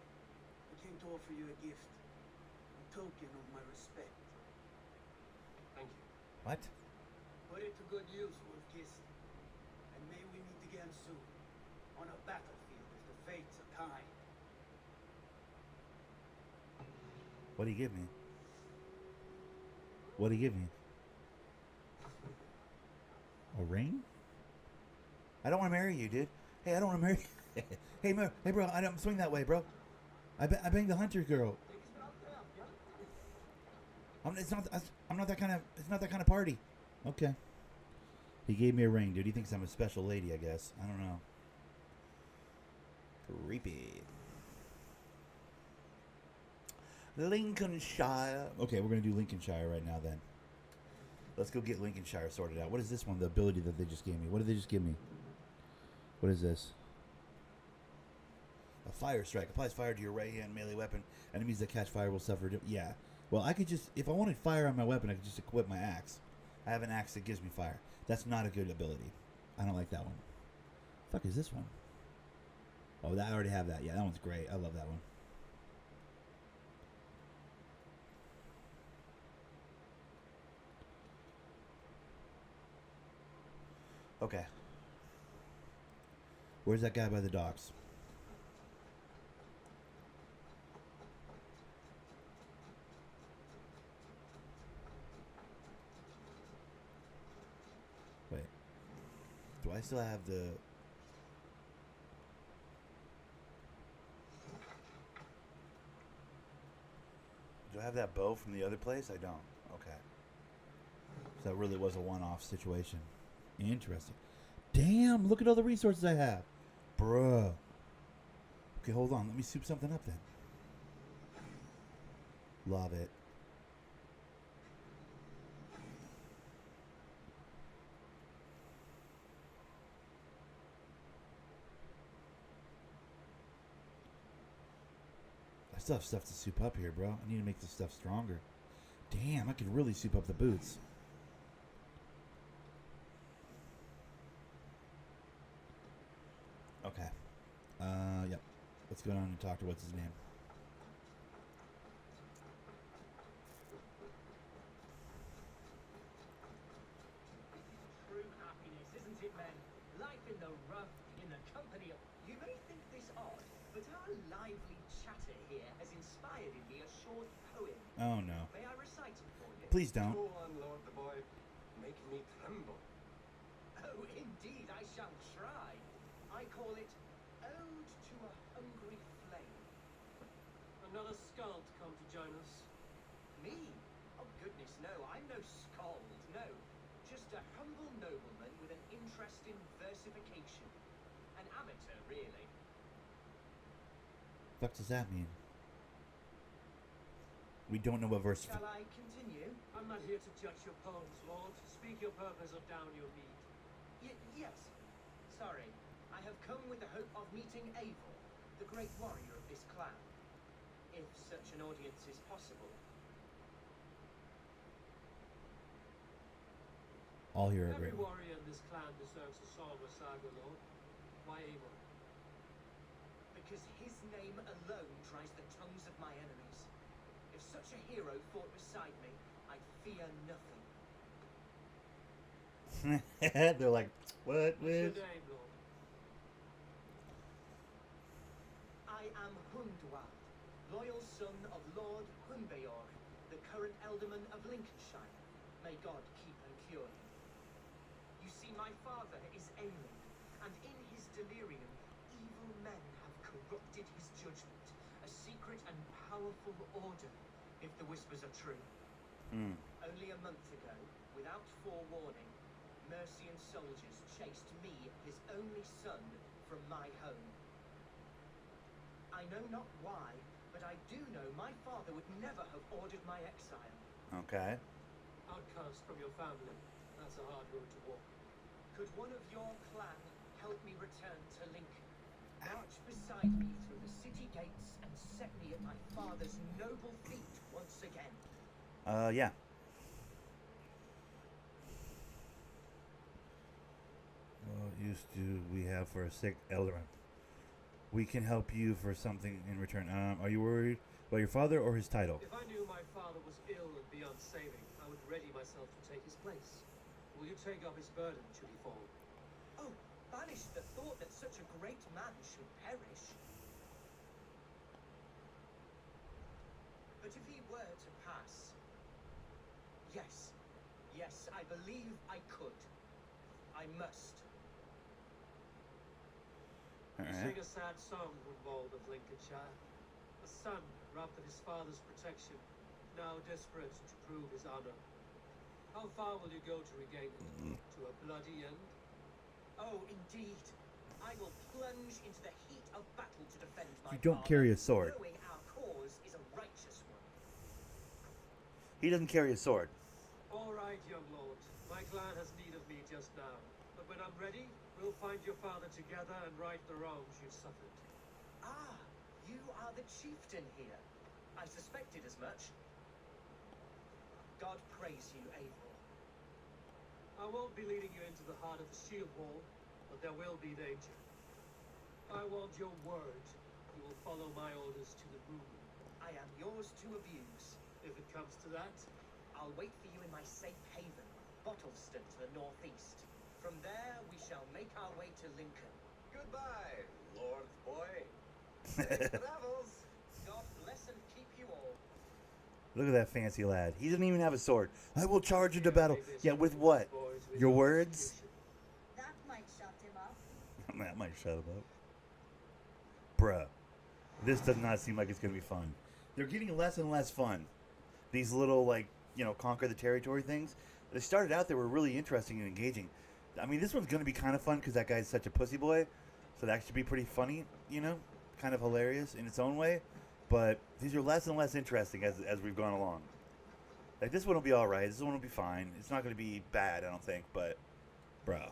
I came to offer you a gift. A token of my respect. Thank you. What? Put it to good use, Wolf-Kissed. And may we meet again soon. On a battlefield if the fates are kind. What do you give me? What do you give me? A ring? I don't want to marry you, dude. Hey, I don't want to marry you. Hey, bro, I don't swing that way, bro. I banged the hunter girl. It's not that kind of party. Okay. He gave me a ring, dude. He thinks I'm a special lady, I guess. I don't know. Creepy. Lincolnshire. Okay, we're gonna do Lincolnshire right now then. Let's go get Lincolnshire sorted out. What is this one? The ability that they just gave me. What did they just give me? What is this? A fire strike applies fire to your right hand melee weapon. Enemies that catch fire will suffer. Yeah. Well, I could just, if I wanted fire on my weapon, I could just equip my axe. I have an axe that gives me fire. That's not a good ability. I don't like that one. Fuck is this one? Oh, I already have that. Yeah, that one's great. I love that one. Okay. Where's that guy by the docks? Wait. Do I still have the... Do I have that bow from the other place? I don't. Okay. So that really was a one-off situation. Interesting. Damn, look at all the resources I have. Bruh. Okay, hold on. Let me soup something up then. Love it. I still have stuff to soup up here, bro. I need to make this stuff stronger. Damn, I could really soup up the boots. Okay. Yep. Let's go down and talk to what's his name. True happiness, isn't it, men? Life in the rough, in the company of... You may think this odd, but our lively chatter here has inspired in me a short poem. Oh, no. May I recite it for you? Please don't. Go on, Lord the Boy. Make me tremble. Oh, indeed, I shall try. I call it Ode to a Hungry Flame. Another skald come to join us. Me? Oh, goodness, no, I'm no skald, no. Just a humble nobleman with an interest in versification. An amateur, really. fuck does that mean? We don't know what verse. Shall I continue? I'm not here to judge your poems, Lord. Speak your purpose or down your mead. Yes. Sorry. I have come with the hope of meeting Eivor, the great warrior of this clan. If such an audience is possible. All here are Every great. warrior in this clan deserves a song or saga, Lord. Why Eivor? Because his name alone dries the tongues of my enemies. If such a hero fought beside me, I'd fear nothing. They're like, what? What's your With? name, Lord? I am Hundwald, loyal son of Lord Hunbeor, the current Alderman of Lincolnshire. May God keep and cure him. You see, my father is ailing, and in his delirium, evil men have corrupted his judgment. A secret and powerful order, if the whispers are true. Only a month ago, without forewarning, Mercian soldiers chased me, his only son, from my home. I know not why, but I do know my father would never have ordered my exile. Okay. Outcast from your family. That's a hard road to walk. Could one of your clan help me return to Lincoln? March beside me through the city gates and set me at my father's noble feet once again. Yeah. What use do we have for a sick elderman? We can help you for something in return. Are you worried about your father or his title? If I knew my father was ill and beyond saving, I would ready myself to take his place. Will you take up his burden should he fall? Oh, banish the thought that such a great man should perish. But if he were to pass... Yes, I believe I could. I must. You Alright. sing a sad song, Hunwald of Lincolnshire. A son robbed of his father's protection, now desperate to prove his honor. How far will you go to regain it? To a bloody end? Oh, indeed. I will plunge into the heat of battle to defend my You don't father, carry a sword. knowing our cause is a righteous one. He doesn't carry a sword. All right, young lord. My clan has need of me just now. But when I'm ready, we'll find your father together and right the wrongs you've suffered. Ah, you are the chieftain here. I suspected as much. God praise you, Eivor. I won't be leading you into the heart of the shield wall, but there will be danger. I want your word. You will follow my orders to the moon. I am yours to abuse. If it comes to that, I'll wait for you in my safe haven, Bottleston to the northeast. From there, we shall make our way to Lincoln. Goodbye, Lord Boy. Safe travels. God bless and keep you all. Look at that fancy lad. He doesn't even have a sword. I will charge into battle. Yeah, with what? Your words? That might shut him up. That might shut him up. Bruh. This does not seem like it's going to be fun. They're getting less and less fun. These little, like, you know, conquer the territory things. They started out, they were really interesting and engaging. I mean, this one's going to be kind of fun because that guy's such a pussy boy. So that should be pretty funny, you know? Kind of hilarious in its own way. But these are less and less interesting as we've gone along. Like, this one will be alright. This one will be fine. It's not going to be bad, I don't think. But, bro.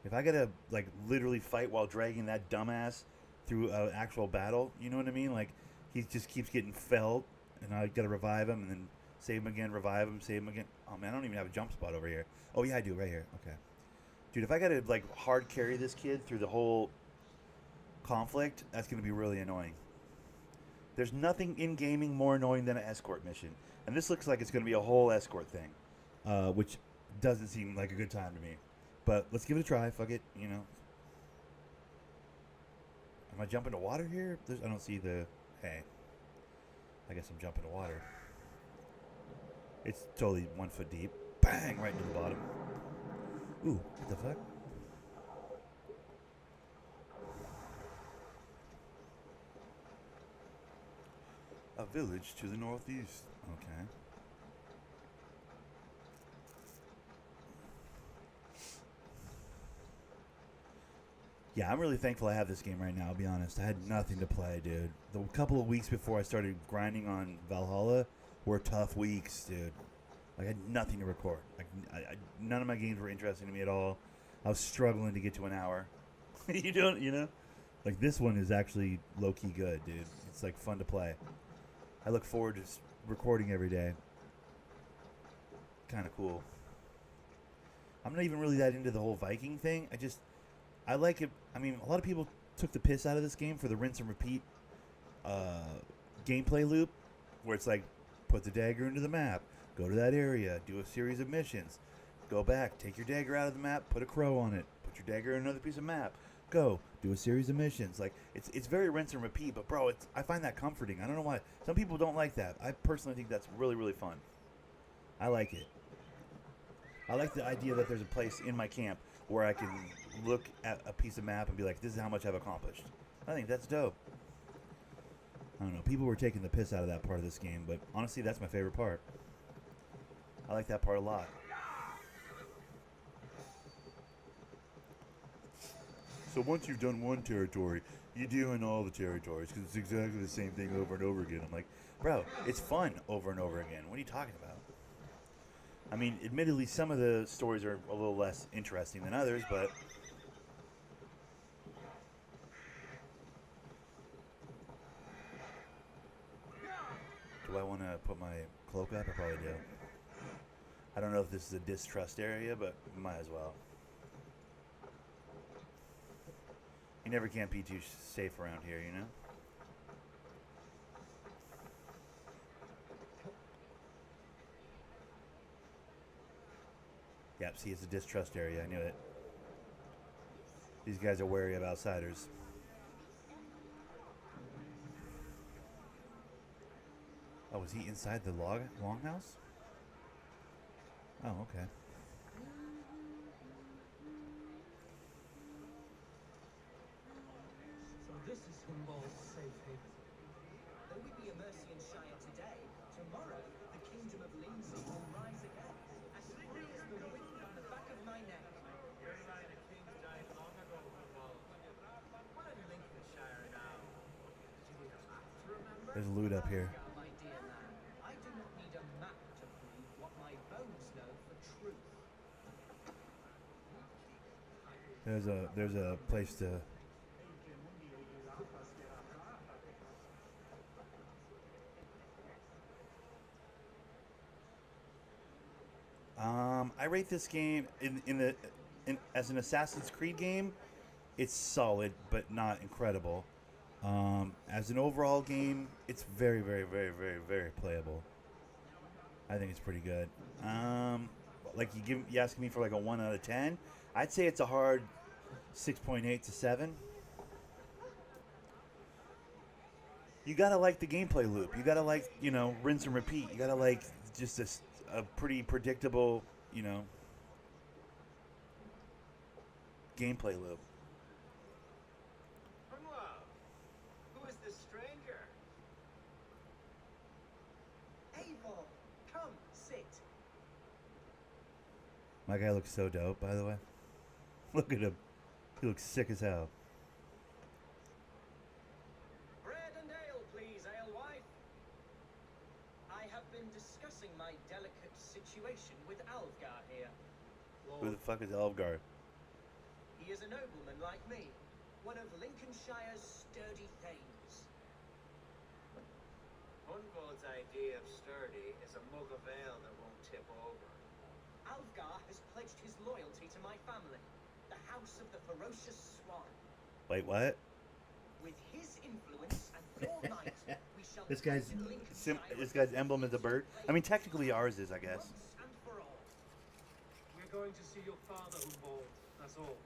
If I got to, like, literally fight while dragging that dumbass through an actual battle, you know what I mean? Like, he just keeps getting felled, and I got to revive him, and then save him again, revive him, save him again. Oh, man, I don't even have a jump spot over here. Oh, yeah, I do, right here. Okay. Dude, if I got to, like, hard carry this kid through the whole conflict, that's going to be really annoying. There's nothing in gaming more annoying than an escort mission. And this looks like it's going to be a whole escort thing, which doesn't seem like a good time to me. But let's give it a try. Fuck it, you know. Am I jumping to water here? I don't see the... Hey. I guess I'm jumping to water. It's totally 1 foot deep. Bang! Right to the bottom. Ooh, what the fuck? A village to the northeast. Okay. Yeah, I'm really thankful I have this game right now, I'll be honest. I had nothing to play, dude. The couple of weeks before I started grinding on Valhalla were tough weeks, dude. Like, I had nothing to record. Like, none of my games were interesting to me at all. I was struggling to get to an hour. You know? Like, this one is actually low-key good, dude. It's, like, fun to play. I look forward to recording every day. Kind of cool. I'm not even really that into the whole Viking thing. I like it. I mean, a lot of people took the piss out of this game for the rinse and repeat gameplay loop, where it's like, put the dagger into the map, go to that area, do a series of missions, go back, take your dagger out of the map, put a crow on it, put your dagger in another piece of map, go, do a series of missions. Like, it's very rinse and repeat, but bro, I find that comforting. I don't know why. Some people don't like that. I personally think that's really, really fun. I like it. I like the idea that there's a place in my camp where I can look at a piece of map and be like, this is how much I've accomplished. I think that's dope. I don't know. People were taking the piss out of that part of this game, but honestly, that's my favorite part. I like that part a lot. So once you've done one territory, you do in all the territories because it's exactly the same thing over and over again. I'm like, bro, it's fun over and over again. What are you talking about? I mean, admittedly, some of the stories are a little less interesting than others, but... Do I want to put my cloak up? I probably do. I don't know if this is a distrust area, but might as well. You never can't be too safe around here, you know? Yep, see, it's a distrust area. I knew it. These guys are wary of outsiders. Oh, was he inside the longhouse? Oh, okay. So this is Humboldt's safe haven. Though we be a Mercian Shire today, tomorrow the kingdom of Lindsay will rise again, as free as the wind on the back of my neck. Your line of kings died long ago, Humboldt. What in Lincolnshire now? Remember? There's loot up here. My dear man, I do not need a map to prove what my bones know for truth. There's a place to... I rate this game as an Assassin's Creed game. It's solid, but not incredible. As an overall game, it's very, very, very, very, very playable. I think it's pretty good. Like you asking me for like a 1 out of 10, I'd say it's a hard 6.8 to 7. You gotta like the gameplay loop. You gotta like, rinse and repeat. You gotta like just a pretty predictable, gameplay loop. Hunwell, who is this stranger? Eivor, come, sit. My guy looks so dope, by the way. Look at him. He looks sick as hell. Bread and ale, please, alewife. I have been discussing my delicate situation with Alvgar here. Who the fuck is Elfgar? He is a nobleman like me, one of Lincolnshire's sturdy thanes. Hunwald's idea of sturdy is a mug of ale that won't tip over. Alvgar has pledged his loyalty to my family, the House of the Ferocious Swan. Wait, what? With his influence and your might, we shall This guy's defend Lincolnshire this guy's emblem is a bird. I mean, technically ours is, I guess. once and for all. We're going to see your father, Humboldt. That's all.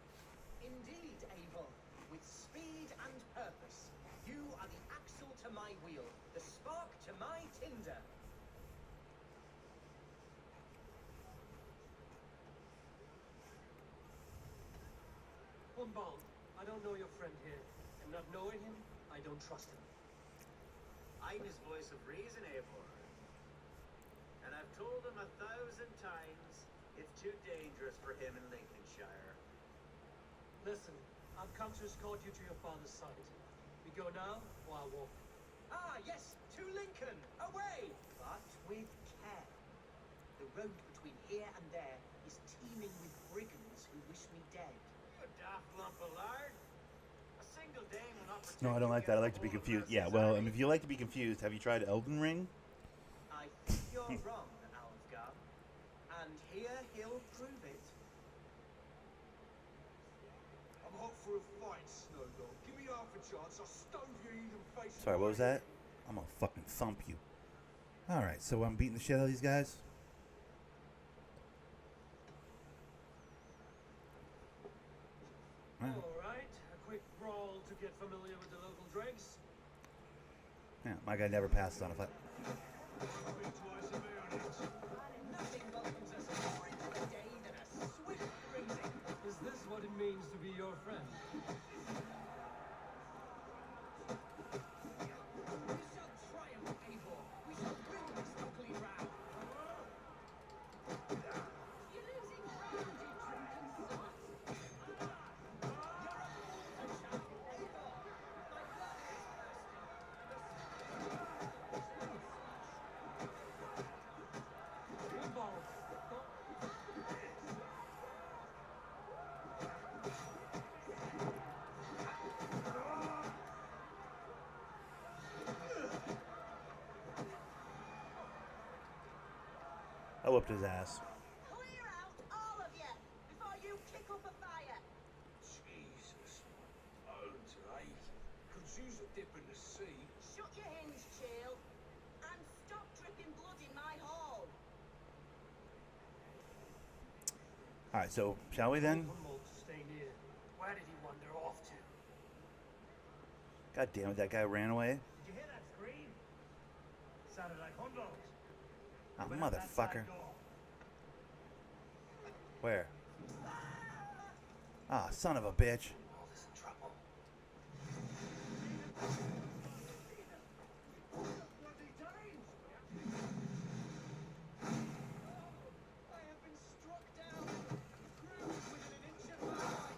Indeed, Eivor, with speed and purpose, you are the axle to my wheel, the spark to my tinder. Humboldt, I don't know your friend here, and not knowing him, I don't trust him. I'm his voice of reason, Eivor. And I've told him 1,000 times it's too dangerous for him in Lincolnshire. Listen, I've come to escort you to your father's side. We go now, or I walk. Ah, yes, to Lincoln, away! But with care. The road between here and there is teeming with brigands who wish me dead. You daft lump of lard. A single dame will not protect No, I don't you like that. I like against to be the whole of confused. Yeah, Mercy's well, army. if you like to be confused, have you tried Elden Ring? I think you're wrong, Alfgar. And here he'll prove it. I'm hot for a fight, Snowdog. Give me half a chance, I'll stove your heathen face. Sorry, what was that? I'm gonna fucking thump you. Alright, so I'm beating the shit out of these guys. Alright. Alright, a quick brawl to get familiar with the local dregs. Yeah, my guy never passes on a fight. Nothing welcomes us more into the day than a swift grazing. Is this what it means to be your friend? We shall triumph, Eivor. We shall win this ugly round. You're losing ground, you drunken sot. Football. I whooped his ass. Clear out, all of you, before you kick up a fire. Jesus. Bones are aching. Could use a dip in the sea. Shut your hinge, Chill, and stop dripping blood in my hall. Alright, so shall we then? Humboldt to stay near. Where did he wander off to? God damn it, that guy ran away. Did you hear that scream? Sounded like Humboldt. Ah, Open up that side motherfucker. door. Where? Ah, son of a bitch. All this trouble. I have been struck down, bruised within an inch of my life.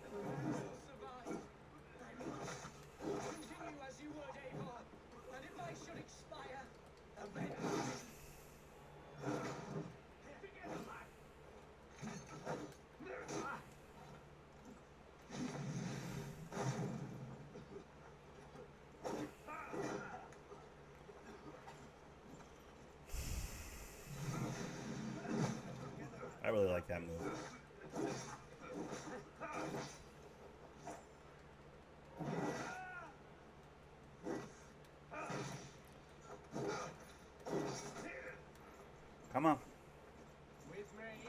And none will survive. I must continue as you would, Eivor. And if I should expire, avenge me. I really like that move. Come on.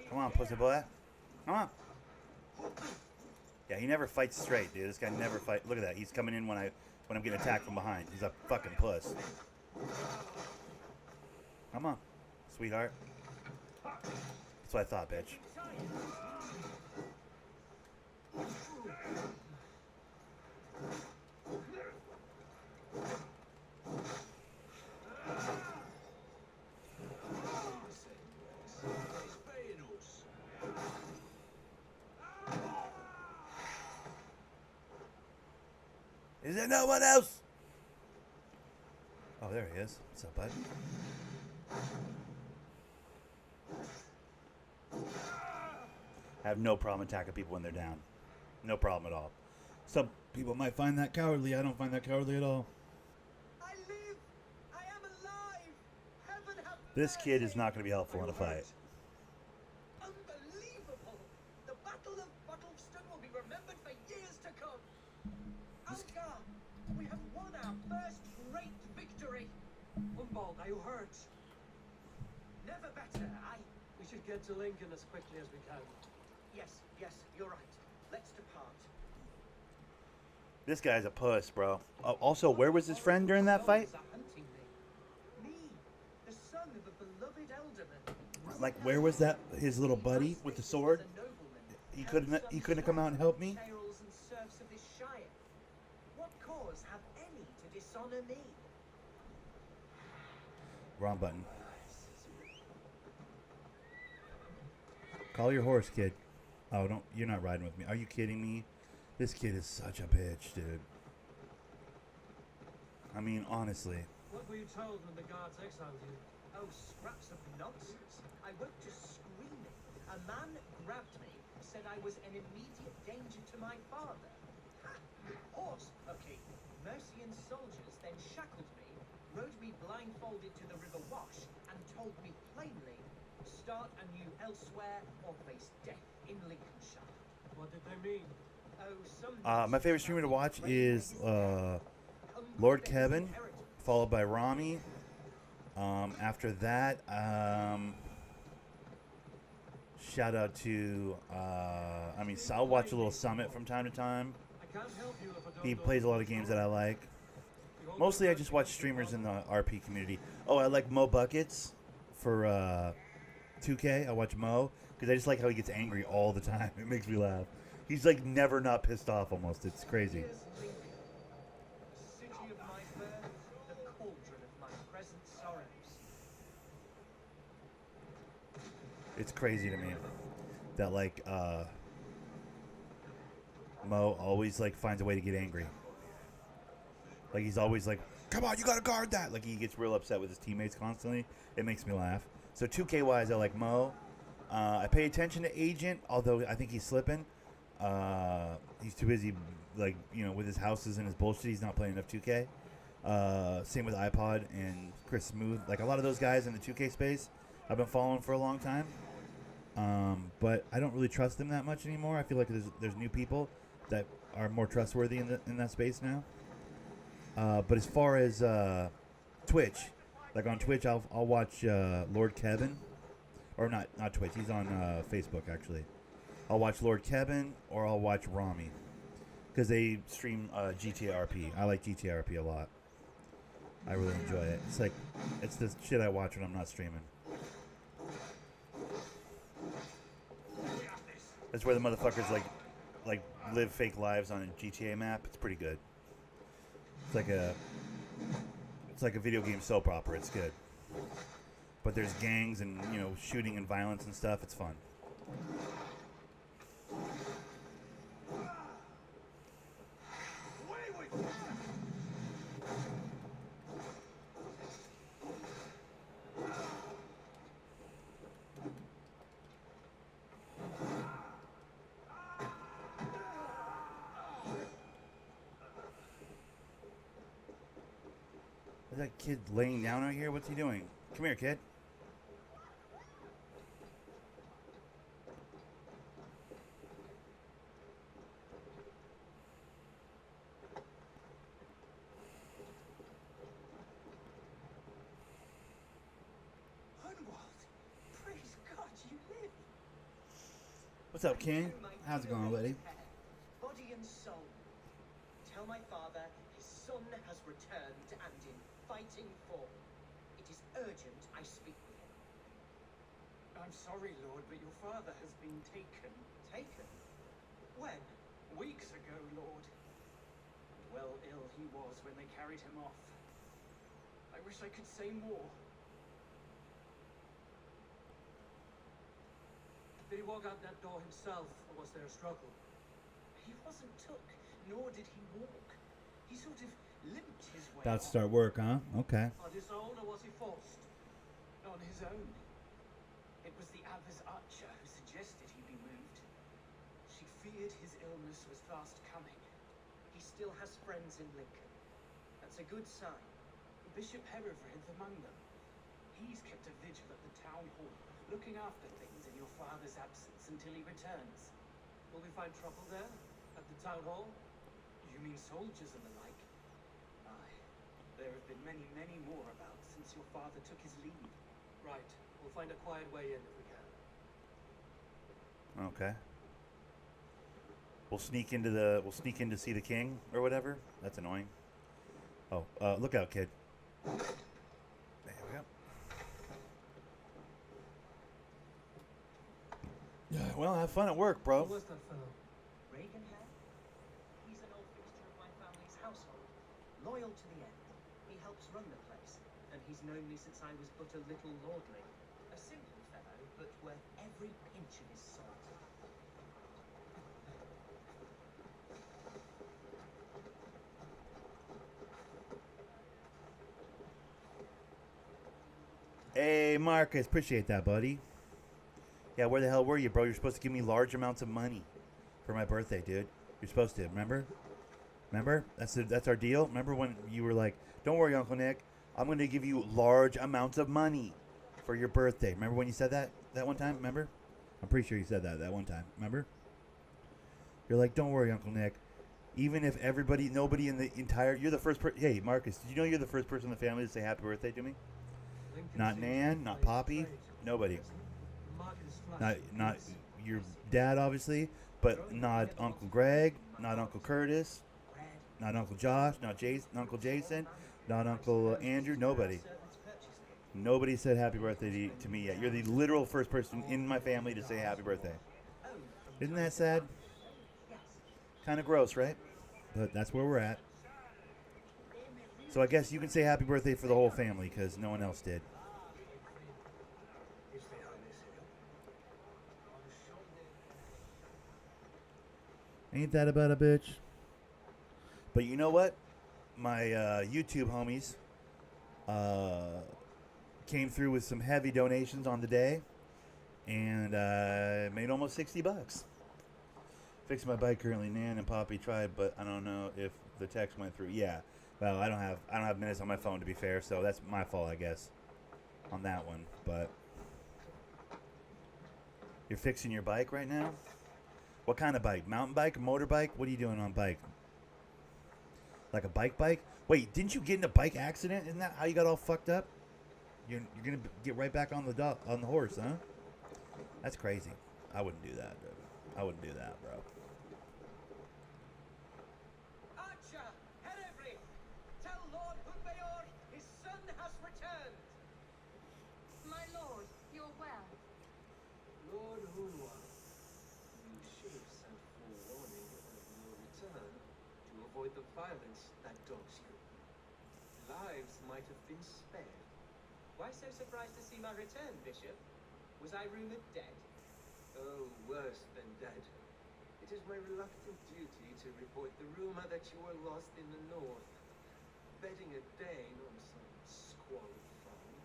Come on, pussy boy. Come on. Yeah, he never fights straight, dude. This guy never fight. Look at that. He's coming in when I'm getting attacked from behind. He's a fucking puss. Come on, sweetheart. That's what I thought, bitch. Is there no one else? Oh, there he is. What's up, bud? I have no problem attacking people when they're down. No problem at all. Some people might find that cowardly. I don't find that cowardly at all. I live! I am alive! Heaven have This kid is mercy! not going to be helpful in a fight. Unbelievable! The Battle of Bottleston will be remembered for years to come! Algar, we have won our first great victory! Humboldt, are you hurt? Never better, We should get to Lincoln as quickly as we can. Yes, you're right. Let's depart. This guy's a puss, bro. Oh, also, where was his friend during that fight? Are hunting me, the son of a beloved elderman. Like, where was that? His little buddy with the sword? He couldn't come out and help me. Tales and serfs of this shire. What cause have any to dishonor me? Wrong button. Call your horse, kid. Oh, don't. You're not riding with me. Are you kidding me? This kid is such a bitch, dude. I mean, honestly. What were you told when the guards exiled you? Oh, scraps of nonsense. I woke to screaming. A man grabbed me, said I was an immediate danger to my father. Ha! Horse pucky. Mercian soldiers then shackled me, rode me blindfolded to the River Wash, and told me plainly, start anew elsewhere or face death in Lincolnshire. What did they mean? Oh, some My favorite streamer to watch is Lord Kevin, followed by Rami. After that, shout out to, I mean, I'll watch a little Summit from time to time. I can't help you if I don't He know plays a lot of the games story. that I like. The old Mostly I man just said watch you streamers in found- the RP community. Oh, I like Mo Buckets for 2K. I watch Mo because I just like how he gets angry all the time. It makes me laugh. He's like never not pissed off almost. It's crazy. Here's Lincoln, the city of my birth, the cauldron of my present sorrows. It's crazy to me that like Mo always like finds a way to get angry. Like he's always like, "Come on, you gotta guard that!" Like he gets real upset with his teammates constantly. It makes me laugh. So 2K wise, I like Mo. I pay attention to Agent, although I think he's slipping. He's too busy, like with his houses and his bullshit. He's not playing enough 2K. Same with iPod and Chris Smooth. Like a lot of those guys in the 2K space, I've been following for a long time. But I don't really trust them that much anymore. I feel like there's new people that are more trustworthy in that space now. But as far as Twitch, like on Twitch, I'll watch Lord Kevin, or not Twitch. He's on Facebook actually. I'll watch Lord Kevin or I'll watch Rami because they stream GTA RP. I like GTA RP a lot. I really enjoy it. It's the shit I watch when I'm not streaming. That's where the motherfuckers like live fake lives on a GTA map. It's pretty good. It's like a video game soap opera. It's good. But there's gangs and shooting and violence and stuff. It's fun. Is that kid laying down out here? What's he doing? Come here, kid. Hunwald, praise God you live. What's up, King? How's it going, lady? Body and soul. Tell my father his son has returned and in fighting form. It is urgent I speak with him. I'm sorry, Lord, but your father has been taken. Taken? When? Weeks ago, Lord. And well ill he was when they carried him off. I wish I could say more. Did he walk out that door himself, or was there a struggle? He wasn't took, nor did he walk. He sort of limped his way About to on. start work, huh? Okay. On his own, or was he forced? On his own. It was the Abbess Archer who suggested he be moved. She feared his illness was fast coming. He still has friends in Lincoln. That's a good sign. Bishop Herevrinth among them. He's kept a vigil at the town hall, looking after things in your father's absence until he returns. Will we find trouble there? At the town hall? You mean soldiers and the like? Aye. There have been many, many more about since your father took his leave. Right. We'll find a quiet way in if we can. Okay. We'll sneak in to see the king or whatever. That's annoying. Oh, look out, kid. There we go. Yeah, well, have fun at work, bro. Who was that fellow? Reaganhead? He's an old fixture of my family's household. Loyal to the end. He helps run the place, and he's known me since I was but a little lordling. A simple fellow, but worth every pinch of his salt. Hey, Marcus, appreciate that, buddy. Yeah, where the hell were you, bro? You're supposed to give me large amounts of money for my birthday, dude. You're supposed to, remember? Remember? That's our deal. Remember when you were like, "Don't worry, Uncle Nick, I'm going to give you large amounts of money for your birthday." Remember when you said that one time? Remember? I'm pretty sure you said that one time. Remember? You're like, "Don't worry, Uncle Nick. Even if nobody in the entire, you're the first person. Hey, Marcus, did you know you're the first person in the family to say happy birthday to me? Not Nan, not Poppy, nobody. Not your dad, obviously, but not Uncle Greg, not Uncle Curtis, not Uncle Josh, not Uncle Jason, not Uncle Andrew, nobody. Nobody said happy birthday to me yet. You're the literal first person in my family to say happy birthday. Isn't that sad? Kind of gross, right? But that's where we're at. So I guess you can say happy birthday for the whole family because no one else did. Ain't that about a bitch? But you know what? My YouTube homies came through with some heavy donations on the day, and made almost $60. Fixing my bike currently. Nan and Poppy tried, but I don't know if the text went through. Yeah. Well, I don't have minutes on my phone, to be fair, so that's my fault, I guess, on that one. But you're fixing your bike right now? What kind of bike? Mountain bike? Motorbike? What are you doing on bike? Like a bike? Wait, didn't you get in a bike accident? Isn't that how you got all fucked up? You're gonna get right back on the horse, huh? That's crazy. I wouldn't do that, dude. I wouldn't do that, bro. Archer, Herevry, tell Lord Hunbeor his son has returned. My lord, you're well. Lord Hunwa, you should have sent forewarning of your return to avoid the violence that dogs you. Lives might have been spared. Why so surprised to see my return, Bishop? Was I rumoured dead? Oh, worse than dead. It is my reluctant duty to report the rumor that you were lost in the north, bedding a Dane on some squalid farm.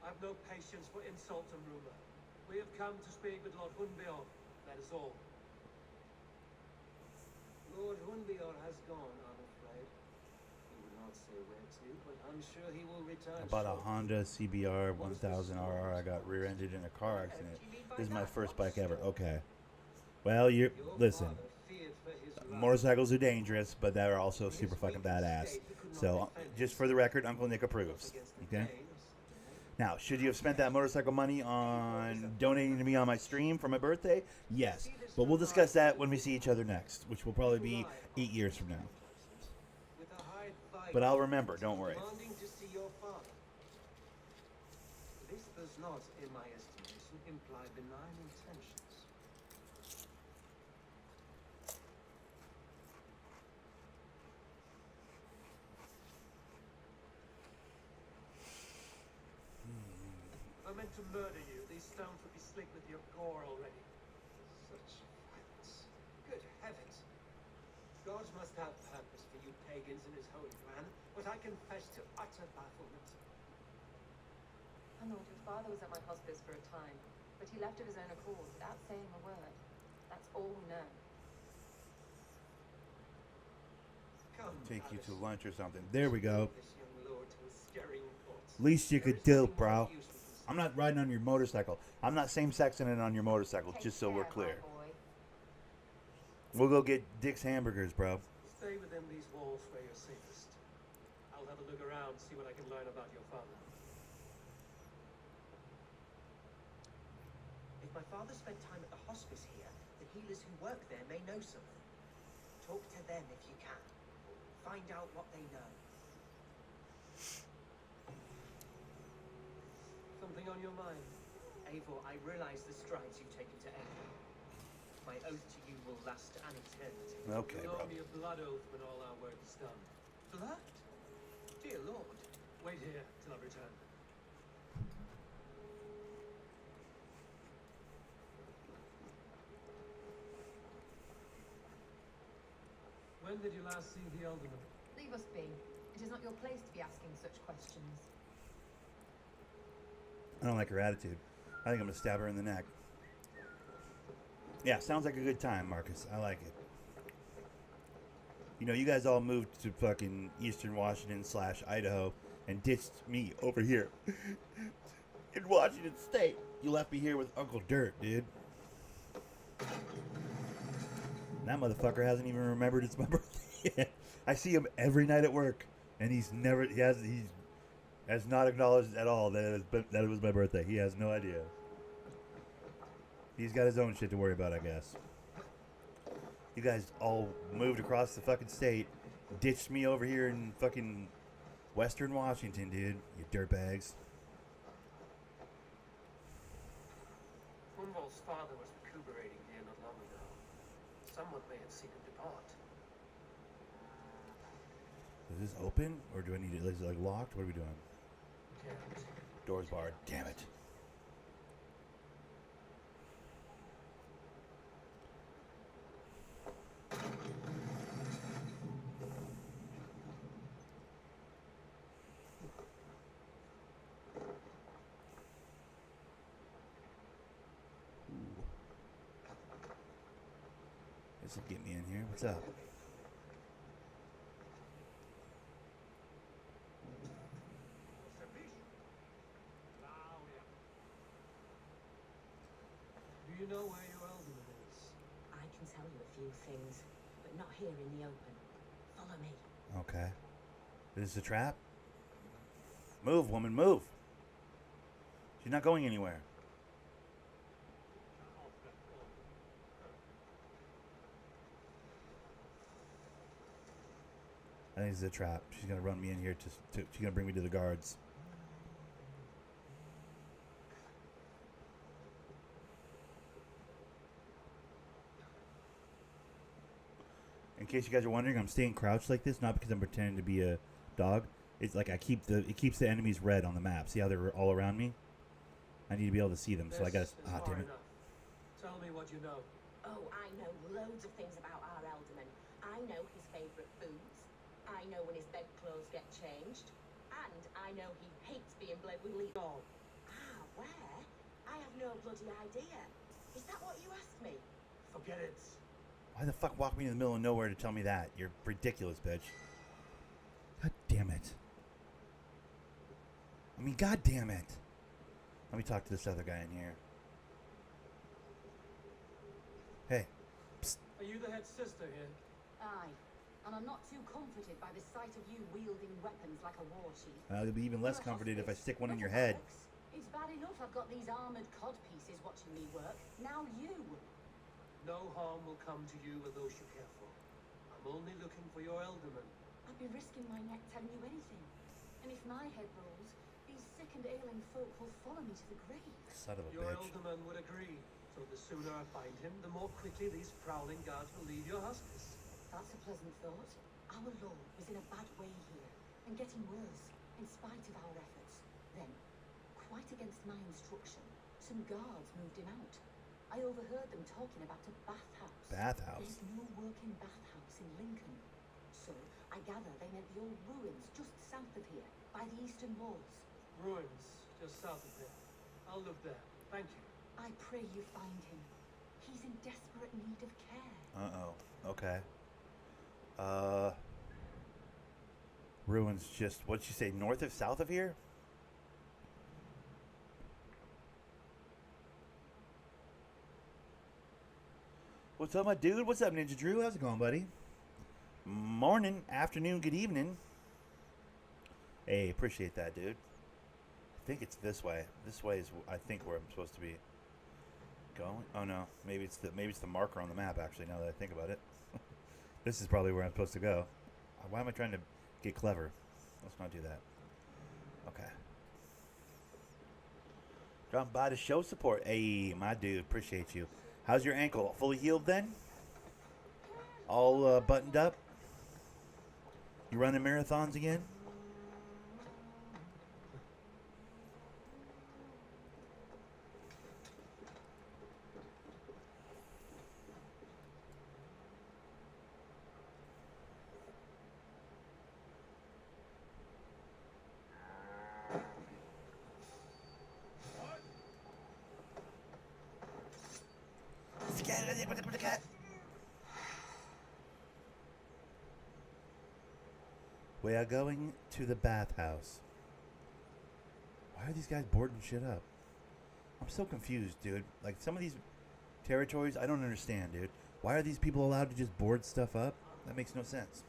I've no patience for insult and rumor. We have come to speak with Lord Hunbeor, that is all. Lord Hunbeor has gone, I'm afraid. He would not say where to, but I'm sure he will return. I bought a shortly. Honda CBR 1000 RR. I got rear-ended in a car accident. This is my first bike ever. Okay. Well, listen. Motorcycles are dangerous, but they're also super fucking badass. So, just for the record, Uncle Nick approves. Okay? Now, should you have spent that motorcycle money on donating to me on my stream for my birthday? Yes. But we'll discuss that when we see each other next, which will probably be 8 years from now. But I'll remember, don't worry. This does not, in my estimation, imply benign intentions. I meant to murder you. These stones would be slick with your gore already. Such violence. Good heavens. God must have purpose for you pagans in his holy plan, but I confess to utter bafflement. My lord, your father was at my hospice for a time, but he left of his own accord without saying a word. That's all we know. Come, Take you Alice. to lunch or something. There we go. This young lord to a scaring thought. Least you could do, bro. I'm not riding on your motorcycle. I'm not same-sexing it on your motorcycle, just so we're clear. We'll go get Dick's Hamburgers, bro. Stay within these walls where you're safest. I'll have a look around, see what I can learn about your father. If my father spent time at the hospice here, the healers who work there may know something. Talk to them if you can. Find out what they know. Something on your mind? Eivor, I realize the strides you've taken to end me. My oath to you will last an eternity. Okay, You'll bro. owe me a blood oath when all our work is done. Blood? Dear Lord. Wait here till I return. When did you last see the Alderman? Leave us be. It is not your place to be asking such questions. I don't like her attitude. I think I'm gonna stab her in the neck. Yeah, sounds like a good time, Marcus. I like it. You know, you guys all moved to fucking Eastern Washington / Idaho and ditched me over here in Washington State. You left me here with Uncle Dirt, dude. That motherfucker hasn't even remembered it's my birthday yet. I see him every night at work, and he has not acknowledged at all that it was my birthday. He has no idea. He's got his own shit to worry about, I guess. You guys all moved across the fucking state, ditched me over here in fucking Western Washington, dude. You dirtbags. Hunwald's father was recuperating here not long ago. Someone may have seen him depart. Is this open, or do I need it? Is it like locked? What are we doing? Can't. Door's barred. Damn it. This will get me in here. What's up? Do you know where your Alderman is? I can tell you a few things, but not here in the open. Follow me. Okay. Is this a trap? Move, woman, move. She's not going anywhere. I think this is a trap. She's gonna run me in here she's gonna bring me to the guards. In case you guys are wondering, I'm staying crouched like this, not because I'm pretending to be a dog. It's like it keeps the enemies red on the map. See how they're all around me? I need to be able to see them, so I gotta. Ah, damn it. Enough. Tell me what you know. Oh, I know loads of things about our Alderman. I know his favourite foods. I know when his bedclothes get changed. And I know he hates being bled with lead. Oh. Ah, where? I have no bloody idea. Is that what you asked me? Forget it. Why the fuck walk me in the middle of nowhere to tell me that? You're ridiculous, bitch. God damn it. I mean, god damn it. Let me talk to this other guy in here. Hey. Psst. Are you the head sister here? Aye. And I'm not too comforted by the sight of you wielding weapons like a war chief. I'll be even less You're a comforted if I hostage, stick one in not your a head. barracks. It's bad enough I've got these armoured cod pieces watching me work. Now you. No harm will come to you or those you care for. I'm only looking for your Alderman. I'd be risking my neck telling you anything. And if my head rolls, these sick and ailing folk will follow me to the grave. Son of a Your bitch. Alderman would agree. So the sooner I find him, the more quickly these prowling guards will leave your hospice. That's a pleasant thought. Our Lord was in a bad way here, and getting worse, in spite of our efforts. Then, quite against my instruction, some guards moved him out. I overheard them talking about a bathhouse. Bathhouse? There's no working bathhouse in Lincoln. So, I gather they meant the old ruins just south of here, by the eastern walls. Ruins, just south of there. I'll look there. Thank you. I pray you find him. He's in desperate need of care. Uh-oh. Okay. Ruins just, what'd you say, north of, south of here? What's up, my dude? What's up, Ninja Drew? How's it going, buddy? Morning, afternoon, good evening. Hey, appreciate that, dude. I think it's this way. This way is, I think, where I'm supposed to be going. Oh no, maybe it's the marker on the map. Actually, now that I think about it, this is probably where I'm supposed to go. Why am I trying to get clever? Let's not do that. Okay. Drop by to show support. Hey, my dude, appreciate you. How's your ankle? Fully healed then? All buttoned up? You running marathons again? What's the cat? What's the cat? We are going to the bathhouse. Why are these guys boarding shit up? I'm so confused, dude. Like, some of these territories, I don't understand, dude. Why are these people allowed to just board stuff up? That makes no sense.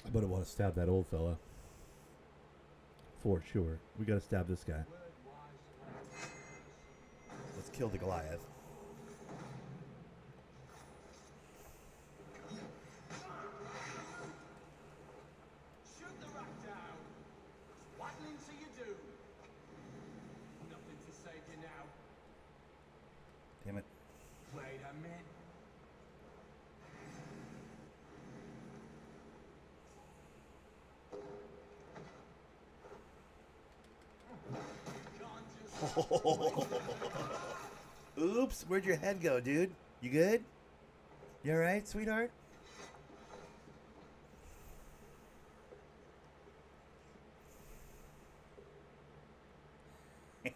I better want to stab that old fella. For sure. We gotta stab this guy. Let's kill the Goliath. Shoot the rat down. Waddling till you do. Nothing to save you now. Damn it. Wait a minute. Oops, where'd your head go, dude? You good? You alright, sweetheart? Alrighty.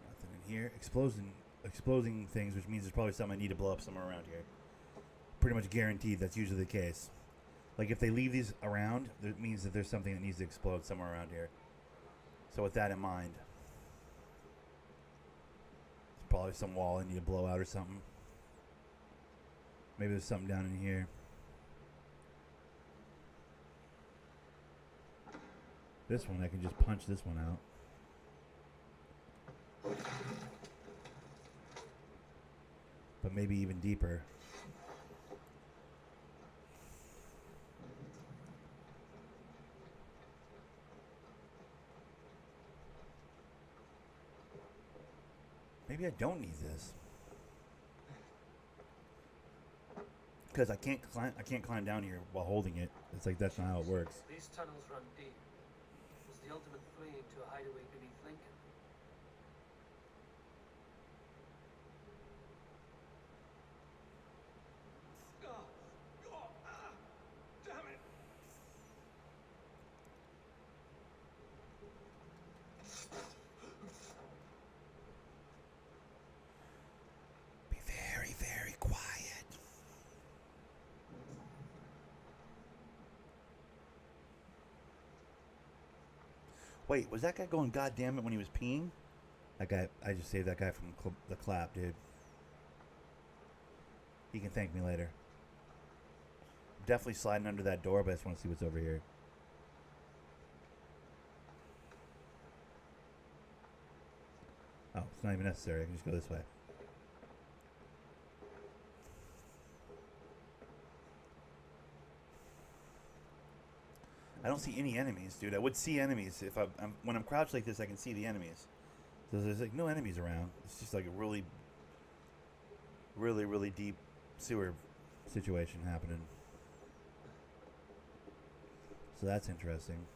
Nothing in here. Exploding things, which means there's probably something I need to blow up somewhere around here. Pretty much guaranteed that's usually the case. Like, if they leave these around, that means that there's something that needs to explode somewhere around here. So with that in mind, there's probably some wall I need to blow out or something. Maybe there's something down in here. This one, I can just punch this one out. But maybe even deeper. Maybe I don't need this. Because I can't climb down here while holding it. It's like that's not how it works. These tunnels run deep. Was the ultimate fleeing to a hideaway beneath Lincoln? Damn it! Be very, very quiet. Wait, was that guy going God damn it when he was peeing? That guy, I just saved that guy from the clap, dude. He can thank me later. Definitely sliding under that door, but I just want to see what's over here. Oh, it's not even necessary. I can just go this way. I don't see any enemies, dude. I would see enemies if when I'm crouched like this. I can see the enemies. So there's like no enemies around. It's just like a really, really, really deep sewer situation happening. So that's interesting.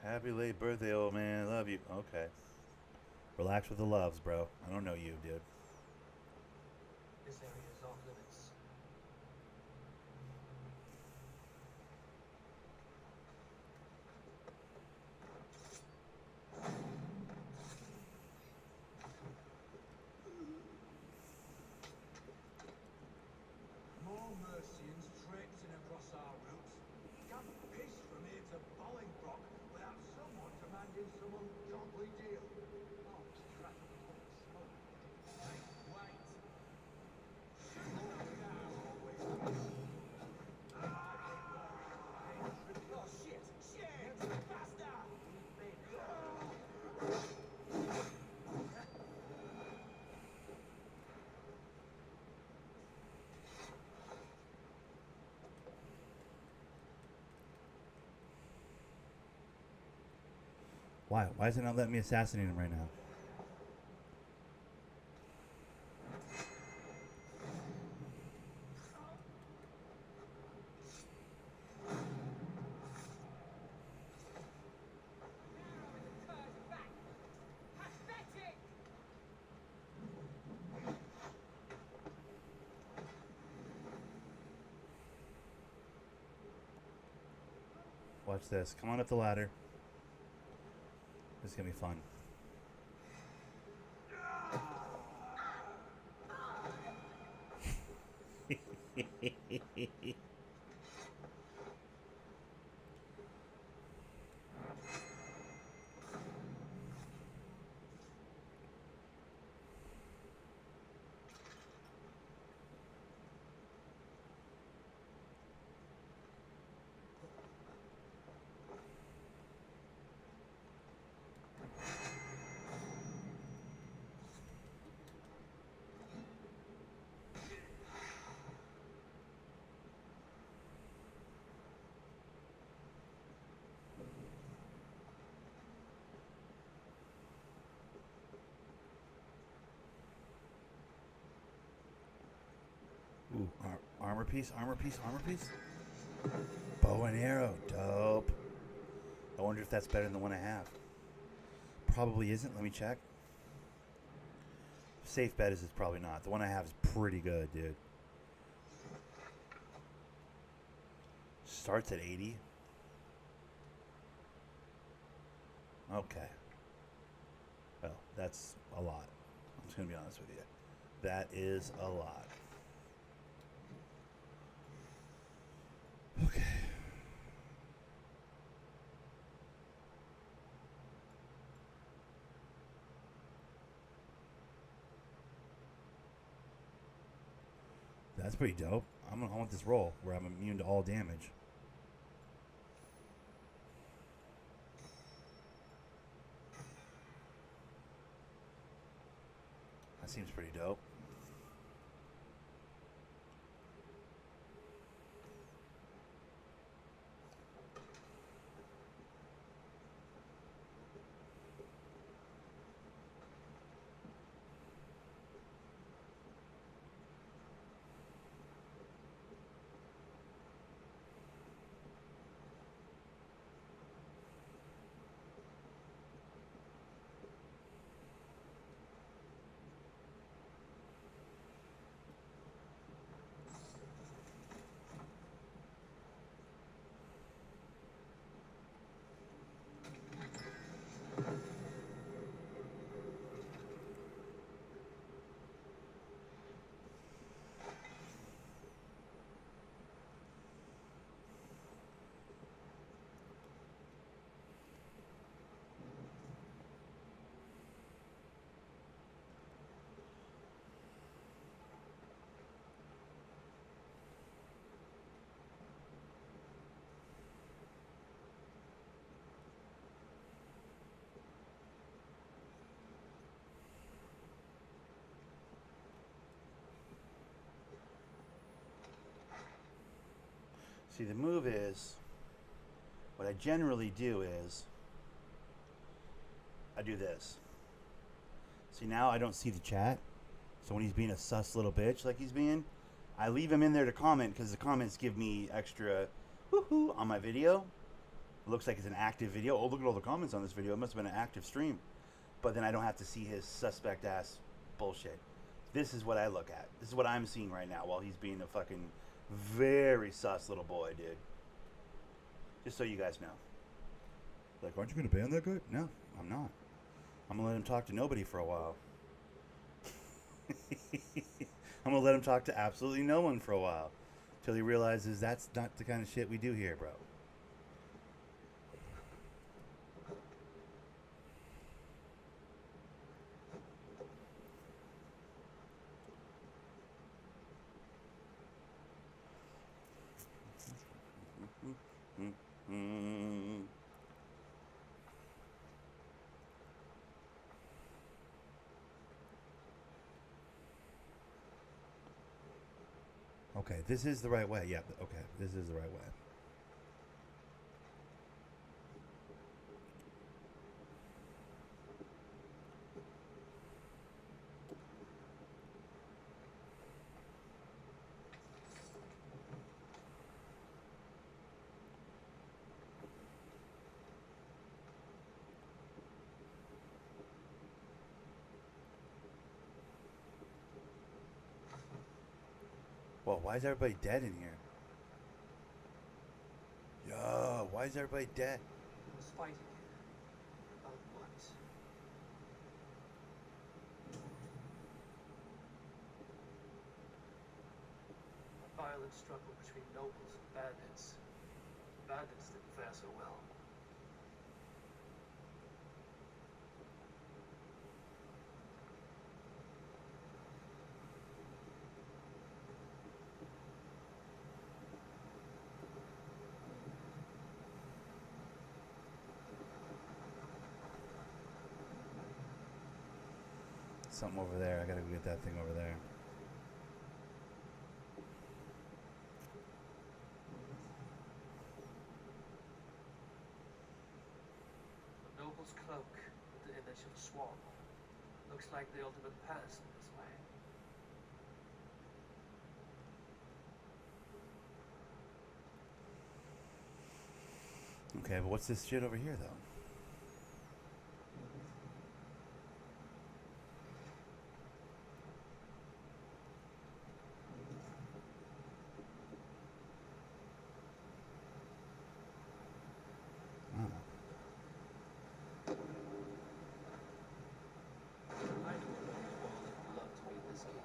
Happy late birthday, old man. Love you. Okay. Relax with the loves, bro. I don't know you, dude. This area is off limits. More Mercians traipsing across our routes. Can't piss from here to Bolingbroke without someone demanding some ungodly deal. Oh, crap. Hey, wait. Shoot the rat down, always. Oh, shit! Shit! Faster! Why? Why is it not letting me assassinate him right now? Watch this. Come on up the ladder. This is gonna be fun. Ooh, armor piece, armor piece, armor piece. Bow and arrow, dope. I wonder if that's better than the one I have. Probably isn't. Let me check. Safe bet is it's probably not. The one I have is pretty good, dude. Starts at 80. Okay. Well, that's a lot. I'm just gonna be honest with you. That is a lot. Okay. That's pretty dope. I want this roll where I'm immune to all damage. That seems pretty dope. See, the move is, what I generally do is, I do this. See, now I don't see the chat. So when he's being a sus little bitch like he's being, I leave him in there to comment because the comments give me extra woohoo on my video. It looks like it's an active video. Oh, look at all the comments on this video. It must have been an active stream. But then I don't have to see his suspect ass bullshit. This is what I look at. This is what I'm seeing right now while he's being a fucking very sus little boy, dude. Just so you guys know. Like, aren't you going to ban that guy? No, I'm not. I'm going to let him talk to nobody for a while. I'm going to let him talk to absolutely no one for a while. Till he realizes that's not the kind of shit we do here, bro. Okay, this is the right way. Yeah, okay, this is the right way. Whoa, why is everybody dead in here? Yo, why Why is everybody dead? Was fighting here. About what? A violent struggle between nobles and bandits. Bandits didn't fare so well. Something over there. I gotta go get that thing over there. A noble's cloak with the image of a swan. Looks like the ultimate pass in this way. Okay, but what's this shit over here, though? I know a noble that would love to read this key.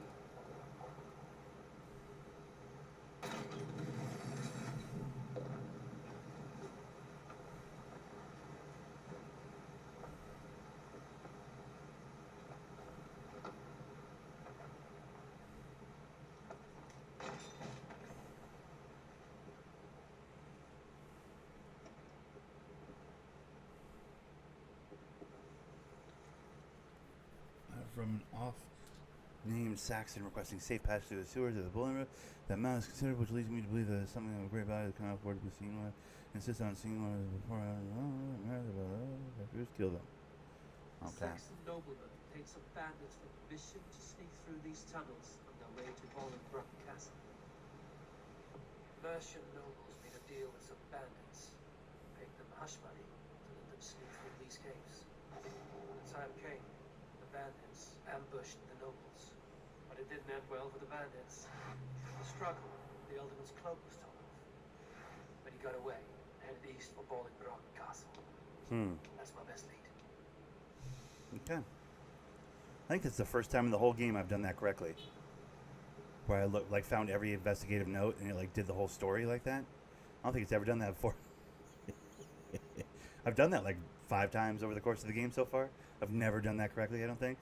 From an off-named Saxon requesting safe passage through the sewers of the Bullen Road. That amount is considerable, which leads me to believe that something of great value that cannot afford to be seen. Insist on seeing one before just kill them. Okay. Saxon nobleman paid some bandits for permission to sneak through these tunnels on their way to Bolingbroke Castle. Mercian nobles made a deal with some bandits, paid them hush money to let them sneak through these caves. When the time came, the bandits ambushed the nobles, but it didn't end well for the bandits. In the struggle, the Alderman's cloak was torn off, but he got away and headed east for Bolingbroke Castle. That's my best lead. Okay. I think that's the first time in the whole game I've done that correctly. Where I found every investigative note and it did the whole story like that. I don't think it's ever done that before. I've done that 5 times over the course of the game so far. I've never done that correctly, I don't think.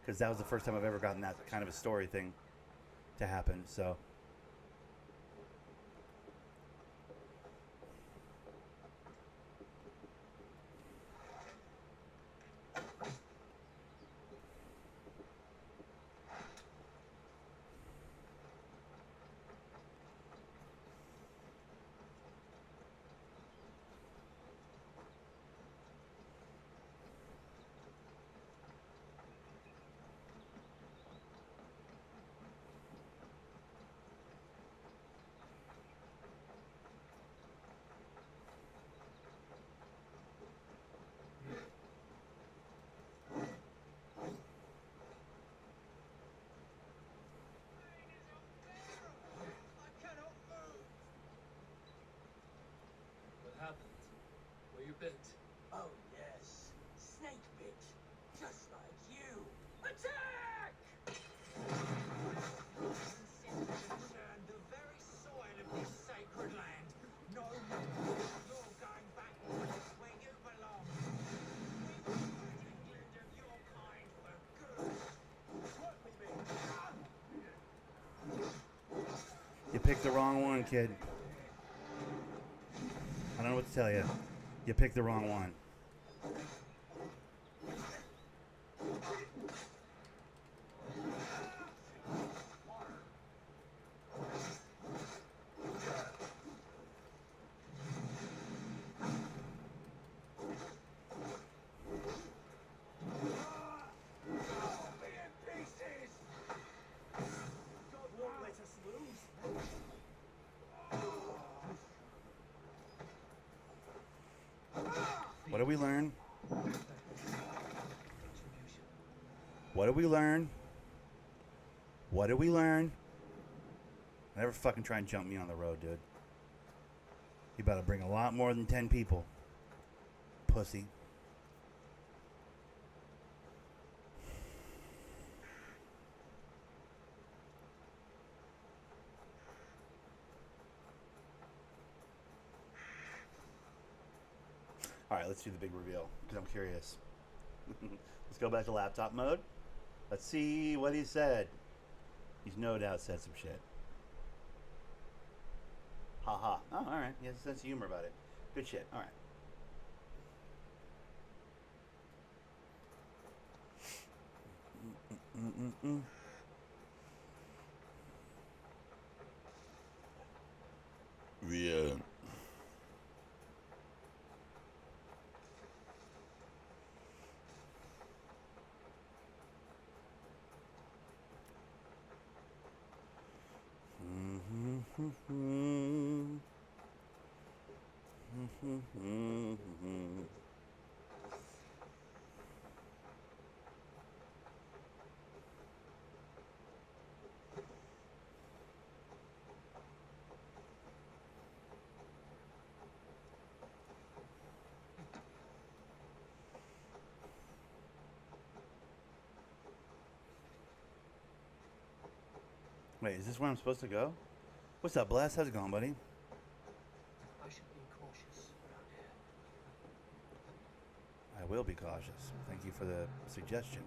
Because that was the first time I've ever gotten that kind of a story thing to happen, so... What happened? Were you bit? Oh, yes. Snake bit. Just like you. Attack! Concern the very soil of this sacred land. No more. You're going back where you belong. We will rid England of your kind for good. Work with me. You picked the wrong one, kid. I don't know what to tell you. You picked the wrong one. God won't let us lose. What did we learn? What did we learn? What did we learn? Never fucking try and jump me on the road, dude. You better bring a lot more than 10 people. Pussy. Alright, let's do the big reveal, because I'm curious. Let's go back to laptop mode. Let's see what he said. He's no doubt said some shit. Ha ha. Oh, alright. He has a sense of humor about it. Good shit. Alright. Yeah. Wait, is this where I'm supposed to go? What's up, Bless? How's it going, buddy? I should be cautious around here. I will be cautious. Thank you for the suggestion.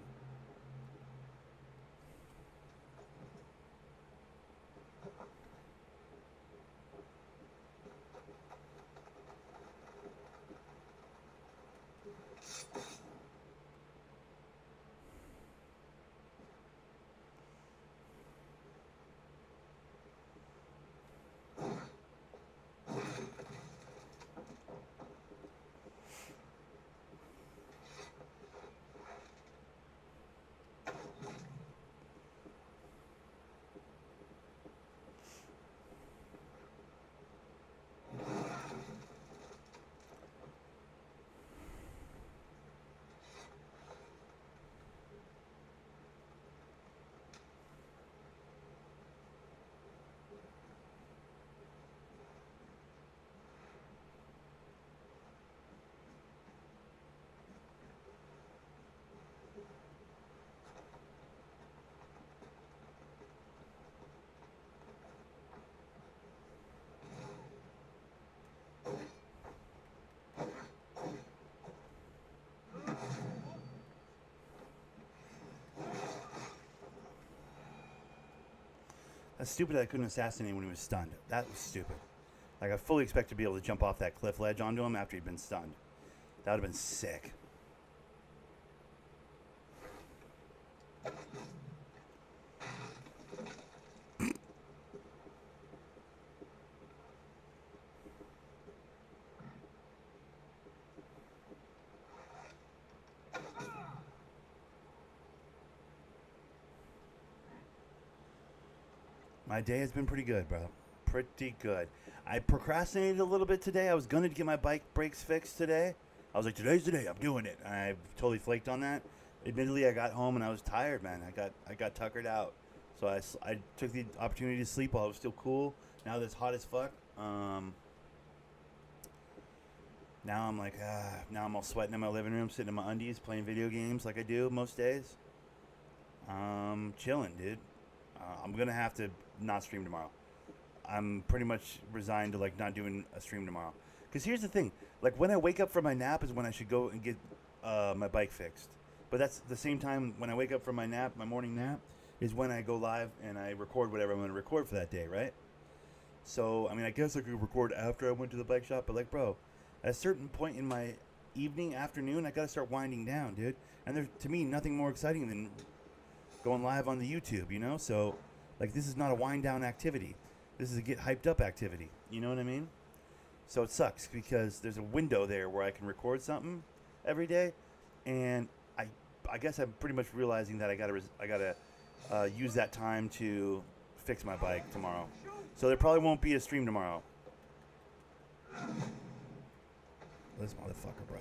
That's stupid that I couldn't assassinate him when he was stunned. That was stupid. Like, I fully expect to be able to jump off that cliff ledge onto him after he'd been stunned. That would have been sick. My day has been pretty good, bro. Pretty good. I procrastinated a little bit today. I was going to get my bike brakes fixed today. I was like, today's the day. I'm doing it. I totally flaked on that. Admittedly, I got home and I was tired, man. I got tuckered out. So I took the opportunity to sleep while it was still cool. Now that it's hot as fuck. Now I'm like, now I'm all sweating in my living room, sitting in my undies, playing video games like I do most days. Chilling, dude. I'm going to have to not stream tomorrow. I'm pretty much resigned to like not doing a stream tomorrow. Because here's the thing, like when I wake up from my nap is when I should go and get my bike fixed. But that's the same time when I wake up from my nap, my morning nap, is when I go live and I record whatever I'm going to record for that day, right? So, I mean, I guess I could record after I went to the bike shop, but like, bro, at a certain point in my evening, afternoon, I got to start winding down, dude. And there's, to me, nothing more exciting than going live on the YouTube, you know? So, like, this is not a wind down activity. This is a get hyped up activity. You know what I mean? So it sucks because there's a window there where I can record something every day, and I guess I'm pretty much realizing that I gotta use that time to fix my bike tomorrow. So there probably won't be a stream tomorrow. This motherfucker, bro.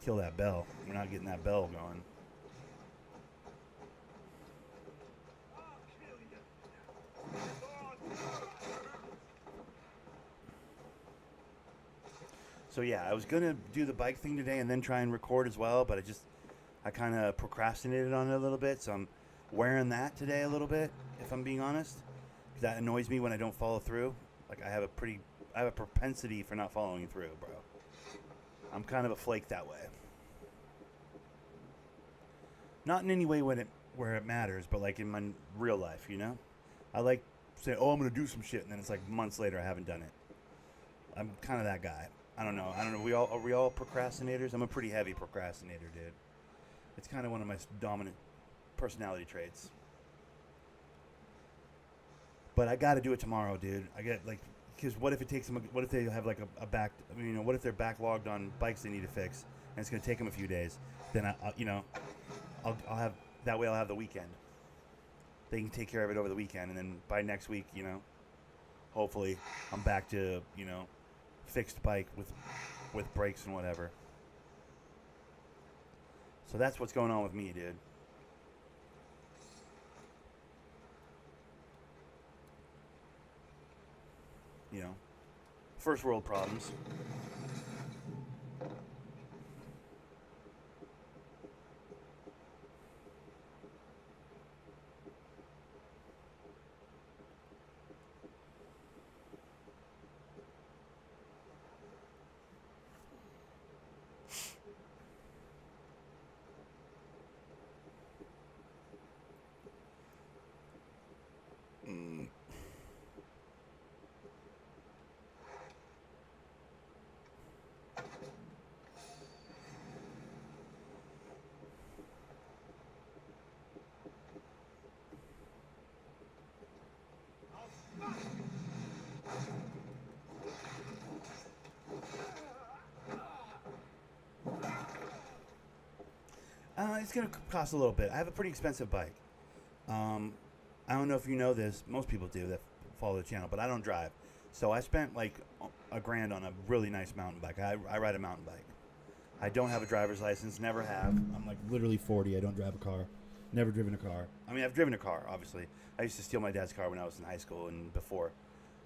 Kill that bell. We're not getting that bell going. So yeah, I was gonna do the bike thing today and then try and record as well, but I kind of procrastinated on it a little bit, so I'm wearing that today a little bit, if I'm being honest, because that annoys me when I don't follow through. Like I have a propensity for not following through, bro. I'm kind of a flake that way. Not in any way where it matters, but like in my real life, you know? I like say, oh, I'm gonna do some shit, and then it's like months later I haven't done it. I'm kind of that guy. I don't know. Are we all procrastinators? I'm a pretty heavy procrastinator, dude. It's kind of one of my dominant personality traits. But I got to do it tomorrow, dude. I get like, because what if it takes them? What if they have like a back? I mean, what if they're backlogged on bikes they need to fix, and it's gonna take them a few days? Then I'll have that way. I'll have the weekend. They can take care of it over the weekend, and then by next week, hopefully I'm back to fixed bike with brakes and whatever. So that's what's going on with me, dude. First world problems. It's going to cost a little bit. I have a pretty expensive bike. I don't know if you know this. Most people do that follow the channel, but I don't drive. So I spent like $1,000 on a really nice mountain bike. I ride a mountain bike. I don't have a driver's license. Never have. I'm like literally 40. I don't drive a car. Never driven a car. I mean, I've driven a car, obviously. I used to steal my dad's car when I was in high school and before.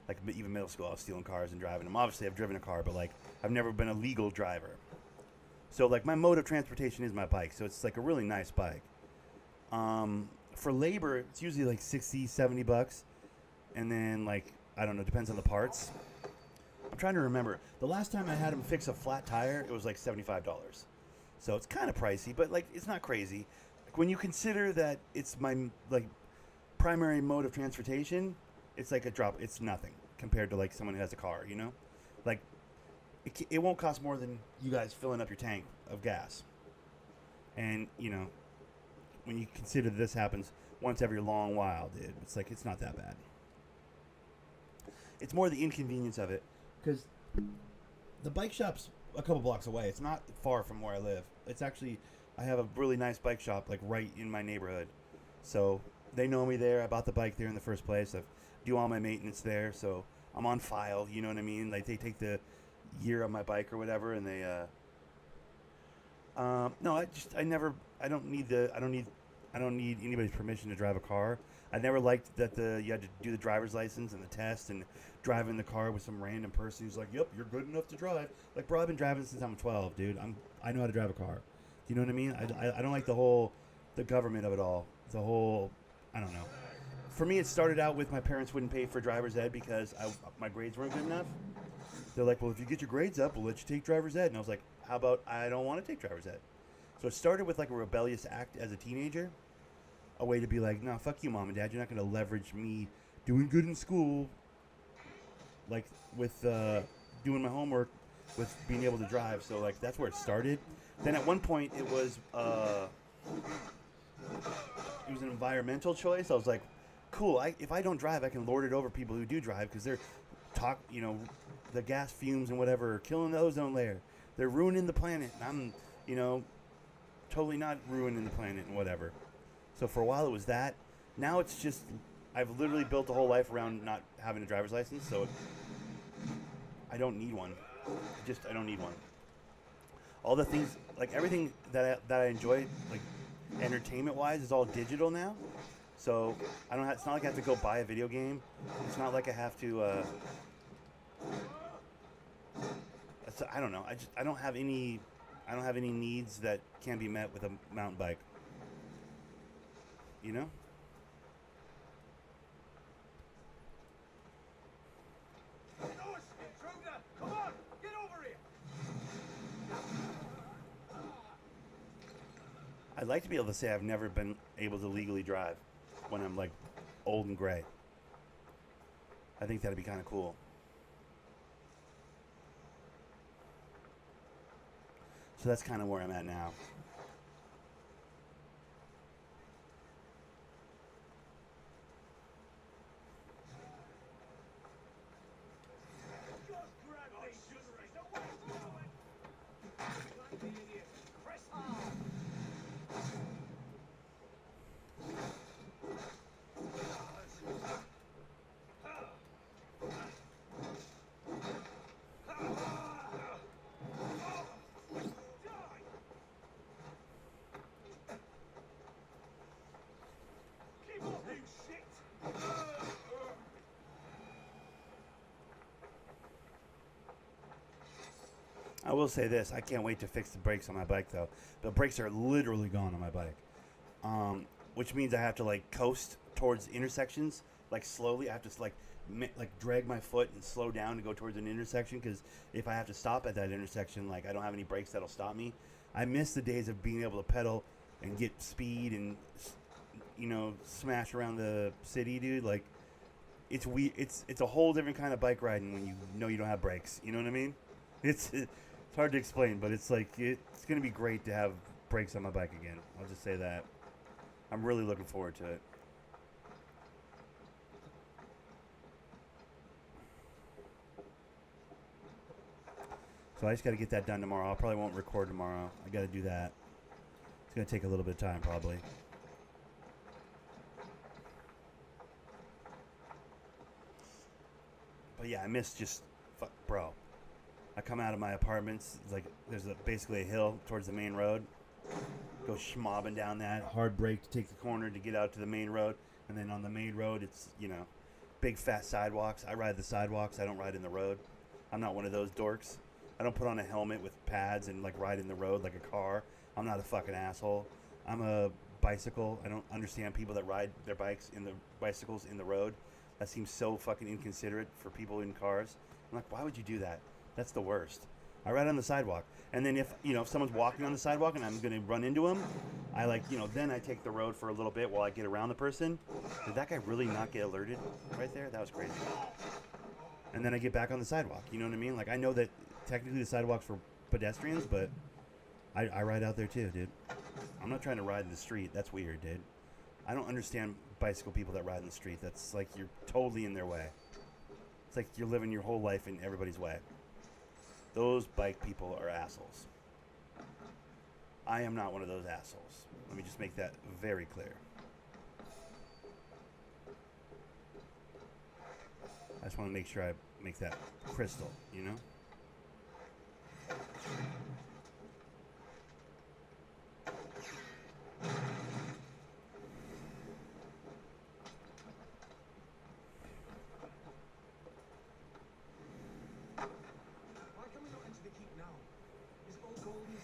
Like even middle school, I was stealing cars and driving them. Obviously, I've driven a car, but like I've never been a legal driver. So like my mode of transportation is my bike. So it's like a really nice bike. For labor, it's usually like $60, $70. And then like, I don't know, depends on the parts. I'm trying to remember. The last time I had him fix a flat tire, it was like $75. So it's kind of pricey, but like it's not crazy. Like, when you consider that it's my like primary mode of transportation, it's like a drop. It's nothing compared to like someone who has a car, Like it won't cost more than you guys filling up your tank of gas. And, when you consider this happens once every long while, dude, it's like it's not that bad. It's more the inconvenience of it, because the bike shop's a couple blocks away. It's not far from where I live. It's actually, I have a really nice bike shop like right in my neighborhood. So they know me there. I bought the bike there in the first place. I do all my maintenance there, so I'm on file. You know what I mean? Like they take the year on my bike or whatever, and they no, I don't need anybody's permission to drive a car. I never liked that you had to do the driver's license and the test and drive in the car with some random person who's like, yep, you're good enough to drive. Like, bro, I've been driving since I'm 12, dude. I know how to drive a car. Do you know what I mean? I don't like the government of it all. I don't know. For me, it started out with my parents wouldn't pay for driver's ed because my grades weren't good enough. They're like, well, if you get your grades up, we'll let you take driver's ed. And I was like, how about I don't want to take driver's ed? So it started with like a rebellious act as a teenager. A way to be like, no, fuck you, mom and dad. You're not going to leverage me doing good in school, like with doing my homework, with being able to drive. So like that's where it started. Then at one point it was an environmental choice. I was like, cool. If I don't drive, I can lord it over people who do drive because they're the gas fumes and whatever are killing the ozone layer. They're ruining the planet. And I'm, totally not ruining the planet and whatever. So for a while it was that. Now it's just, I've literally built a whole life around not having a driver's license, so I don't need one. I don't need one. All the things, like everything that I enjoy, like entertainment-wise, is all digital now. So it's not like I have to go buy a video game. It's not like I have to, So I don't know. I don't have any needs that can be met with a mountain bike. You know? Notice, intruder! Come on, get over here! I'd like to be able to say I've never been able to legally drive when I'm like old and gray. I think that'd be kind of cool. So that's kind of where I'm at now. Just grab these suitors! Away from it! Like the idiot! Press hard! Keep off, you shit! I will say this: I can't wait to fix the brakes on my bike, though. The brakes are literally gone on my bike, which means I have to like coast towards intersections, like slowly. I have to like drag my foot and slow down to go towards an intersection, because if I have to stop at that intersection, like I don't have any brakes that'll stop me. I miss the days of being able to pedal and get speed and, you know, smash around the city, dude. Like it's a whole different kind of bike riding when you know you don't have brakes. You know what I mean? It's hard to explain, but it's like it's gonna be great to have brakes on my bike again. I'll just say that. I'm really looking forward to it. So I just got to get that done tomorrow. I probably won't record tomorrow. I got to do that. It's going to take a little bit of time, probably. But yeah, I miss just, fuck, bro. I come out of my apartments, it's like there's basically a hill towards the main road. Go schmobbing down that. Hard brake to take the corner to get out to the main road. And then on the main road, it's, you know, big fat sidewalks. I ride the sidewalks. I don't ride in the road. I'm not one of those dorks. I don't put on a helmet with pads and like ride in the road like a car. I'm not a fucking asshole. I'm a bicycle. I don't understand people that ride their bicycles in the road. That seems so fucking inconsiderate for people in cars. I'm like, why would you do that? That's the worst. I ride on the sidewalk. And then if someone's walking on the sidewalk and I'm going to run into them, I then I take the road for a little bit while I get around the person. Did that guy really not get alerted right there? That was crazy. And then I get back on the sidewalk. You know what I mean? Like, I know that technically the sidewalk's for pedestrians, but I ride out there too, dude. I'm not trying to ride in the street. That's weird, dude. I don't understand bicycle people that ride in the street. That's like you're totally in their way. It's like you're living your whole life in everybody's way. Those bike people are assholes. I am not one of those assholes. Let me just make that very clear. I just want to make sure I make that crystal, you know? Why can we not enter the keep now? Is it all golden?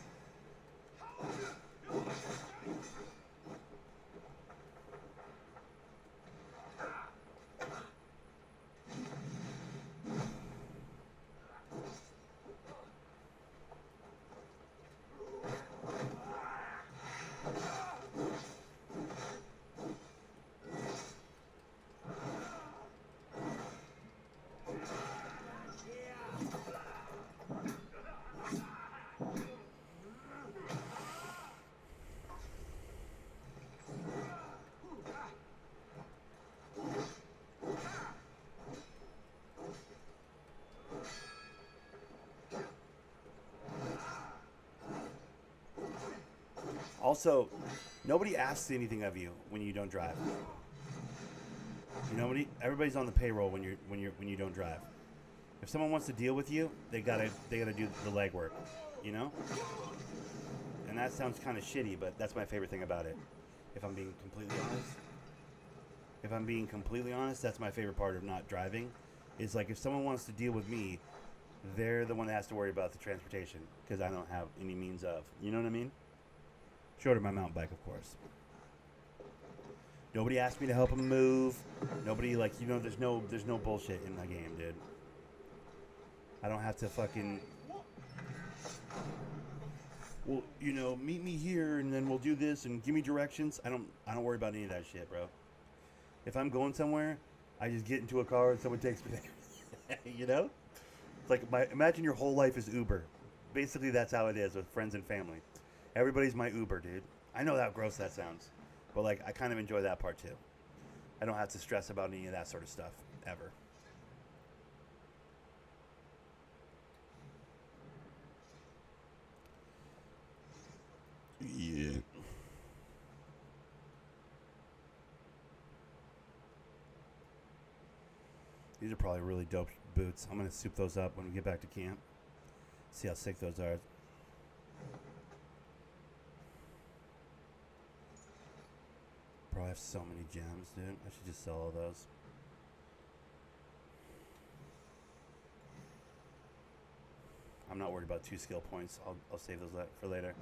Also, nobody asks anything of you when you don't drive. Everybody's on the payroll when you don't drive. If someone wants to deal with you, they gotta do the legwork, you know? And that sounds kind of shitty, but that's my favorite thing about it. If I'm being completely honest, that's my favorite part of not driving. Is like if someone wants to deal with me, They're the one that has to worry about the transportation because I don't have any means of. You know what I mean? Short of my mountain bike, of course. Nobody asked me to help them move. Nobody, like, you know, there's no bullshit in the game, dude. I don't have to fucking... Well, you know, meet me here and then we'll do this and give me directions. I don't worry about any of that shit, bro. If I'm going somewhere, I just get into a car and someone takes me there. You know? It's like imagine your whole life is Uber. Basically, that's how it is with friends and family. Everybody's my Uber, dude. I know how gross that sounds, but like I kind of enjoy that part too. I don't have to stress about any of that sort of stuff ever. Yeah. These are probably really dope boots. I'm gonna soup those up when we get back to camp. See how sick those are. Bro, I have so many gems, dude. I should just sell all those. I'm not worried about 2 skill points. I'll save those for later.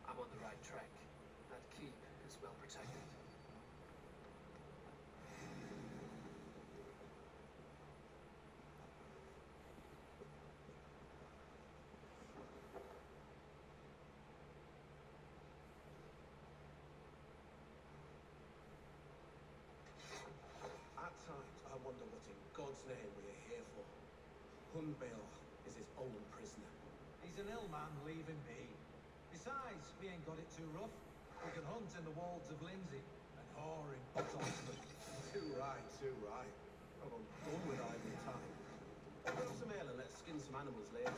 I'm on the right track. That keep is well protected. At times, I wonder what in God's name we are here for. Hunbale is his own prisoner. He's an ill man, leave him be. Besides, we ain't got it too rough. We can hunt in the wolds of Lindsay and whore in Bottomsman. Too right, too right. Oh, I'm done with idle time. Grab some ale and let's skin some animals later.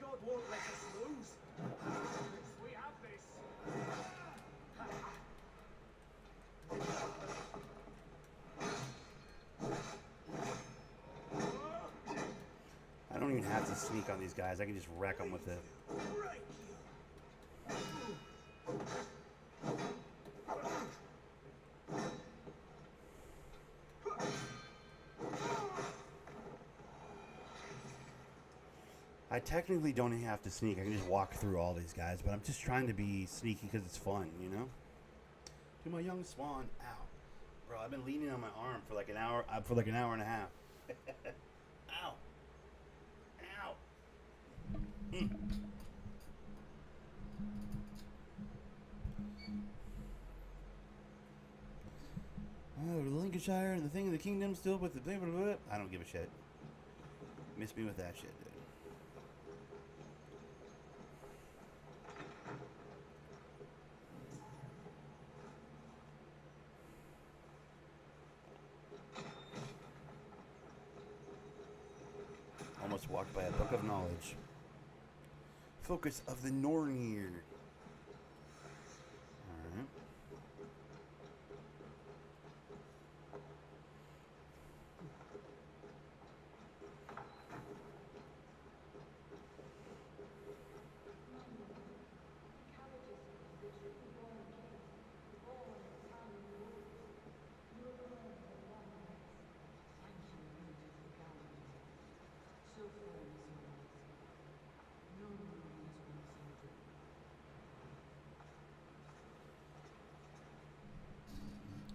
God won't let us lose. We have this. I don't even have to sneak on these guys. I can just wreck them with it. I technically don't even have to sneak. I can just walk through all these guys, but I'm just trying to be sneaky because it's fun, you know? To my young swan. Ow. Bro, I've been leaning on my arm for like an hour, and a half. Ow. Ow. Oh, the Lincolnshire and the thing of the kingdom still with the blah, blah, blah. I don't give a shit. Miss me with that shit, dude. Almost walked by a book of knowledge. Focus of the Nornir. Alright.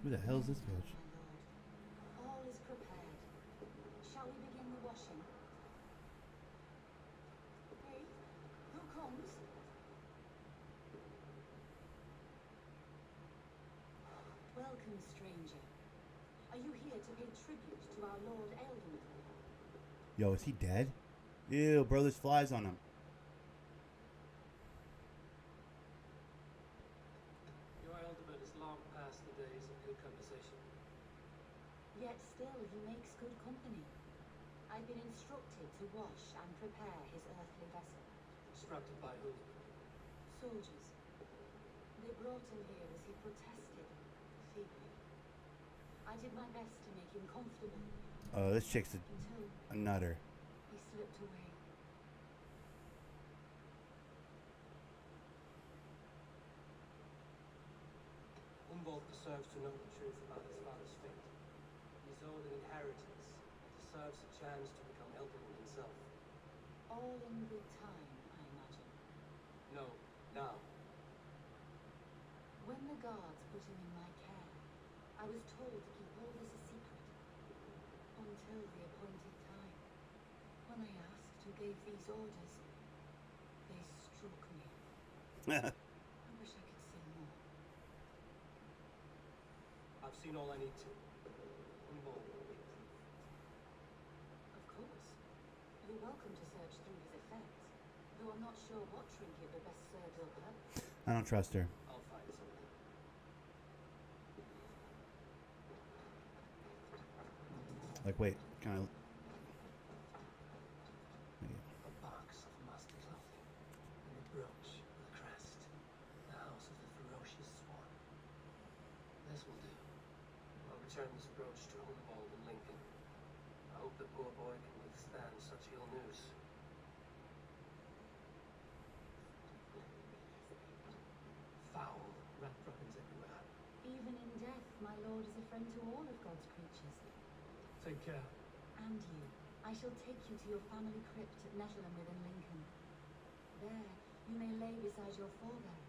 Who the hell is this bitch? All is prepared. Shall we begin the washing? Hey, who comes? Welcome, stranger. Are you here to pay tribute to our Lord Elden? Yo, is he dead? Ew, bro, there's flies on him. Your eldament is long past the days of good conversation. Yet still he makes good company. I've been instructed to wash and prepare his earthly vessel. Instructed by who? Soldiers. They brought him here as he protested, feebly. I did my best to make him comfortable. Oh, this chick's Until a nutter. he slipped away. Umbold deserves to know the truth about his father's fate. He's owed an inheritance and deserves a chance to become Elderman himself. All in good time, I imagine. No, now. When the guards put him in my care, I was told to keep all this a secret. Until the appointed time. When I asked who gave these orders, they struck me. I wish I could say more. I've seen all I need to. Umbold will be proof. Of course. You're welcome to search through his effects, though I'm not sure what trinket would best serve your purpose. I don't trust her. I'll find something. Like, wait, can I... A box of musty clothing, and a brooch with a crest. The house of the ferocious swan. This will do. I'll return this brooch to Umbold and Lincoln. I hope the poor boy can withstand such ill news. Foul rat droppings everywhere. Even in death, my lord is a friend to all of God's creatures. Take care. And you. I shall take you to your family crypt at Netherland within Lincoln. There, you may lay beside your forebears,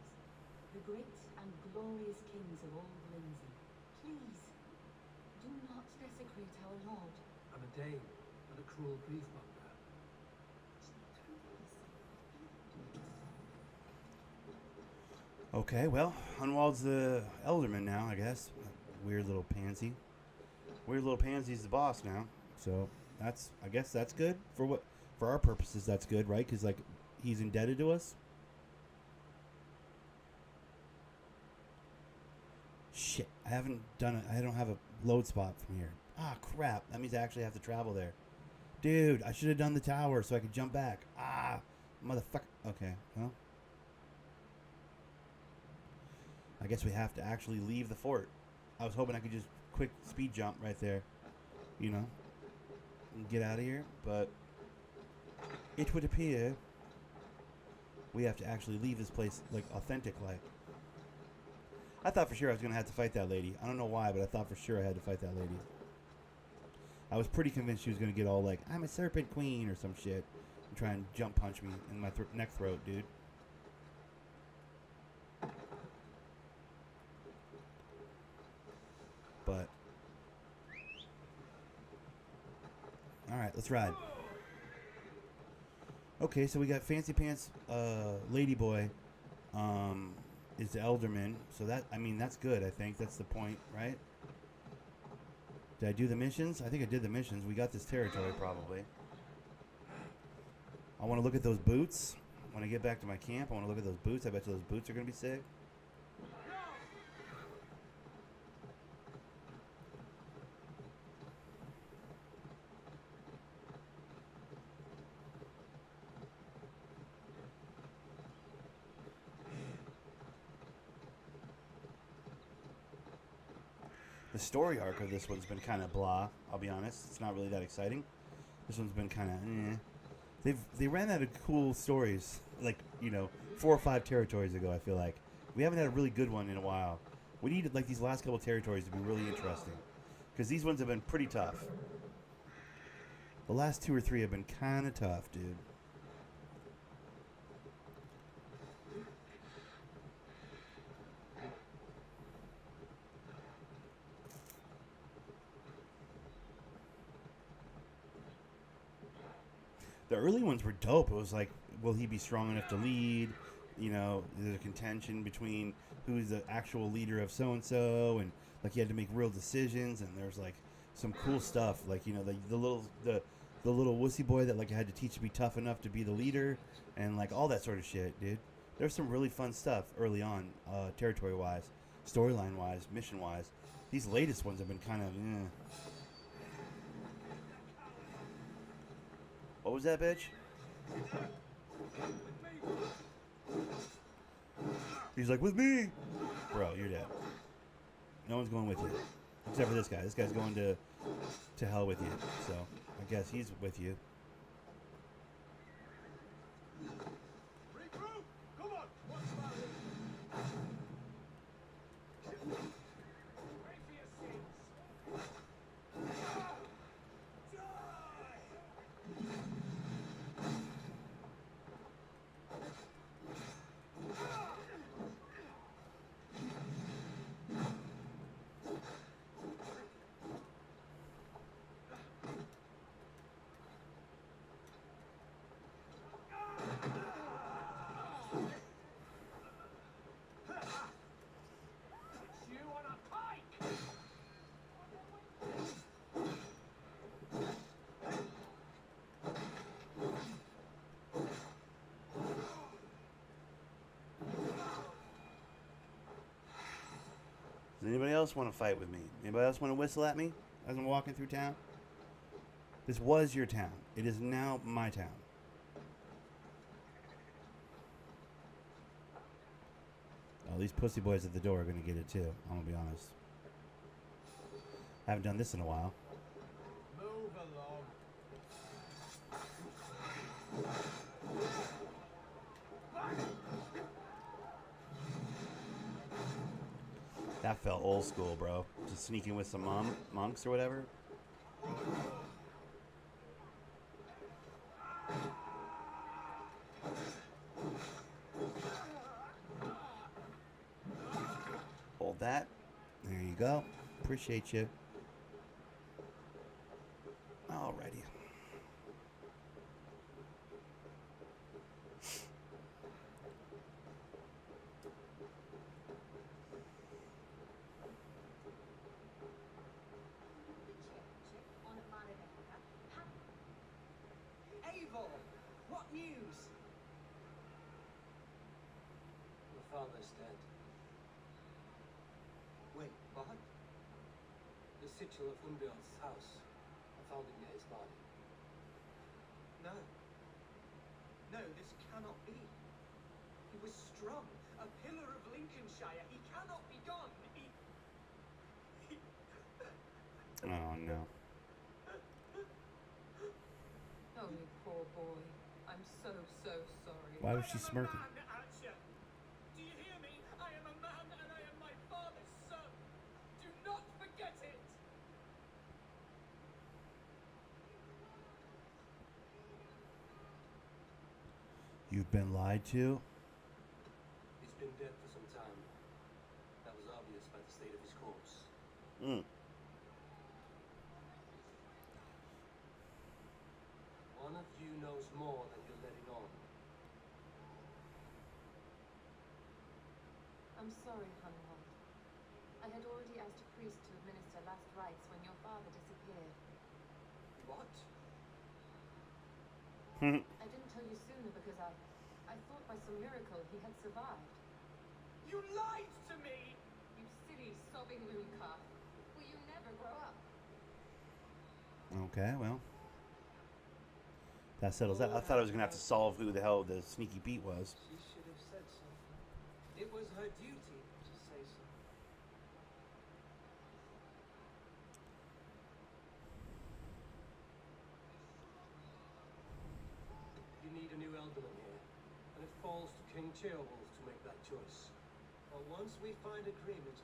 the great and glorious kings of old Lindsey. Please, do not desecrate our lord. I'm a Dane, not a cruel grief monger. Okay, well, Hunwald's the Elderman now, I guess. Weird little pansy. Weird little pansy's the boss now. So, that's, I guess that's good. For our purposes, that's good, right? Because, like, he's indebted to us. Shit, I haven't done it. I don't have a load spot from here. Ah, crap. That means I actually have to travel there. Dude, I should have done the tower so I could jump back. Ah, motherfucker. Okay, well. I guess we have to actually leave the fort. I was hoping I could just quick speed jump right there. You know. And get out of here. But it would appear we have to actually leave this place, like, authentic like. I thought for sure I was going to have to fight that lady. I don't know why, but I thought for sure I had to fight that lady. I was pretty convinced she was going to get all like, I'm a serpent queen or some shit. And try and jump punch me in my neck throat, dude. But. Alright, let's ride. Okay, so we got Fancy Pants Ladyboy is the Elderman. So that, I mean, that's good, I think. That's the point, right? Did I do the missions? I think I did the missions. We got this territory, probably. I want to look at those boots. When I get back to my camp, I want to look at those boots. I bet you those boots are going to be sick. The story arc of this one's been kind of blah. I'll be honest; it's not really that exciting. This one's been kind of. They ran out of cool stories, like 4 or 5 territories ago. I feel like we haven't had a really good one in a while. We need like these last couple territories to be really interesting, because these ones have been pretty tough. The last 2 or 3 have been kind of tough, dude. The early ones were dope. It was like, will he be strong enough to lead? There's a contention between who's the actual leader of so and so, and like you had to make real decisions. And there's like some cool stuff, like the little wussy boy that like I had to teach to be tough enough to be the leader, and like all that sort of shit, dude. There's some really fun stuff early on, territory wise, storyline wise, mission wise. These latest ones have been kind of. What was that, bitch? He's like, with me! Bro, you're dead. No one's going with you. Except for this guy. This guy's going to hell with you. So, I guess he's with you. Regroup! Come on! What's about it? Pray for your sins. You on a pike! Does anybody else want to fight with me? Anybody else want to whistle at me as I'm walking through town? This was your town. It is now my town. Oh, these pussy boys at the door are going to get it too. I'm going to be honest. I haven't done this in a while. Move along. That felt old school, bro. Just sneaking with some monks or whatever. Hold that. There you go. Appreciate you. Alrighty. Eivor, what news? My father's dead. Wait, what? The sigil of Umbjorn's house. I found it near his body. No. No, this cannot be. He was strong, a pillar of Lincolnshire. He cannot be gone. Oh, no. Oh, you poor boy. I'm so, so sorry. Why was she smirking? Do you hear me? I am a man and I am my father's son. Do not forget it. You've been lied to? He's been dead for some time. That was obvious by the state of his corpse. Mm. One of you knows more than you're letting on. I'm sorry, Hunwald. I had already asked a priest to administer last rites when your father disappeared. What? I didn't tell you sooner because I thought by some miracle he had survived. You lied to me! You silly, sobbing moon calf. Will you never grow up? Okay, well. That settles that. I thought I was going to have to solve who the hell the sneaky Pete was. She should have said something. It was her duty to say so. You need a new alderman here, and it falls to King Ceolwulf to make that choice. But once we find agreement,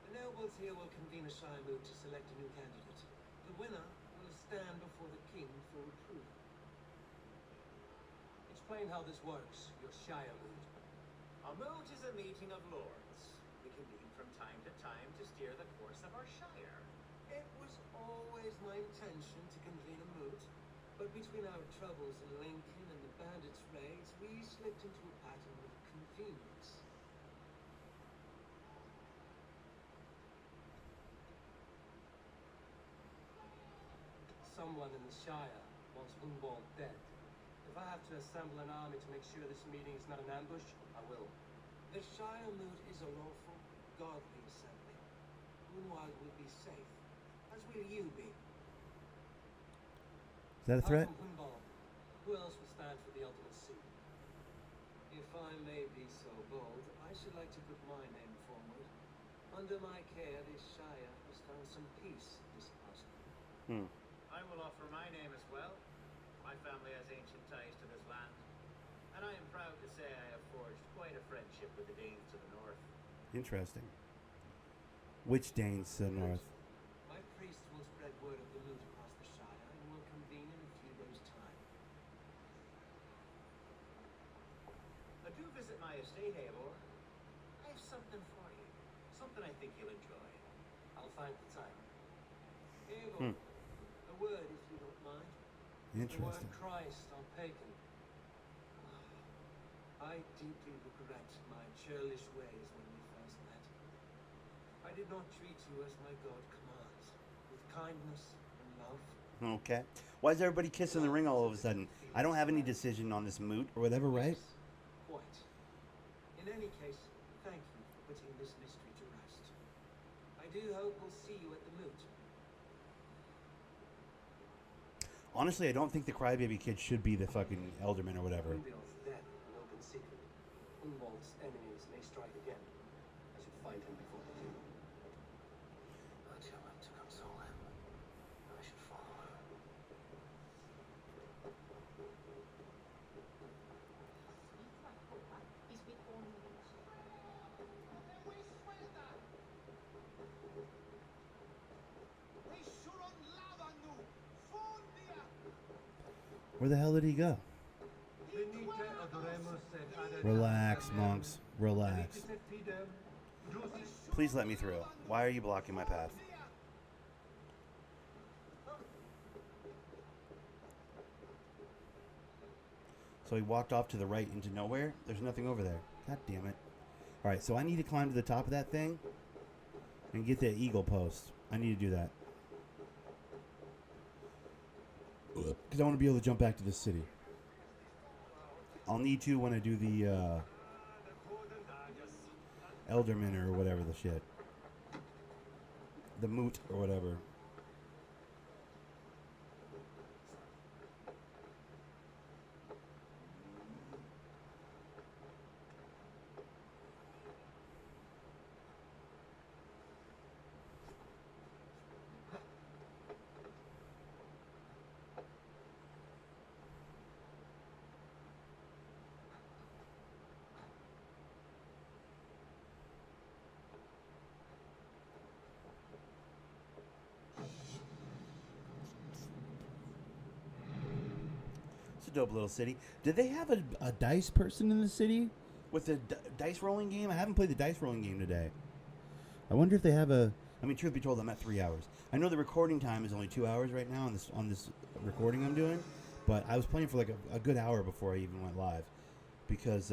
the nobles here will convene a Shire moot to select a new candidate. The winner will stand before the king for approval. Explain how this works, your Shire moot. A moot is a meeting of lords. We convene from time to time to steer the course of our shire. It was always my intention to convene a moot, but between our troubles in Lincoln and the bandits' raids, we slipped into a pattern of convenience. Someone in the Shire wants Hunwald dead. If I have to assemble an army to make sure this meeting is not an ambush, I will. The Shire moot is a lawful, godly assembly. Hunwald will be safe, as will you be. Is that a threat? Hunwald, who else will stand for the ultimate seat? If I may be so bold, I should like to put my name forward. Under my care, this Shire has found some peace this past year. I will offer my name as well. My family has ancient ties to this land, and I am proud to say I have forged quite a friendship with the Danes to the north. Interesting. Which Danes to the north? My priest will spread word of the moot across the Shire and will convene in a few days' time. Do visit my estate, Eivor. I have something for you. Something I think you'll enjoy. I'll find the time. Eivor, a word if you don't mind. Interesting. The word Christ on pagan. I deeply regret my churlish ways when we first met. I did not treat you as my God commands, with kindness and love. Okay. Why is everybody kissing the ring all of a sudden? I don't have any decision on this moot or whatever, right? Quite. In any case, thank you for putting this mystery to rest. I do hope we'll see you at the moot. Honestly, I don't think the crybaby kid should be the fucking alderman or whatever. Hunwald's dead, an open secret. Hunwald's enemies may strike again. I should find him before they do. But you'll have to console him. I should follow. Where the hell did he go? Relax, monks. Relax. Please let me through. Why are you blocking my path? So he walked off to the right into nowhere? There's nothing over there. God damn it. Alright, so I need to climb to the top of that thing and get the eagle post. I need to do that. Because I want to be able to jump back to the city. I'll need to when I do the Elderman or whatever the shit. The moot or whatever. A dope little city. Did they have a dice person in the city with the dice rolling game? I haven't played the dice rolling game today. I wonder if they have a. I mean, truth be told, I'm at 3 hours. I know the recording time is only 2 hours right now on this recording I'm doing, but I was playing for like a good hour before I even went live because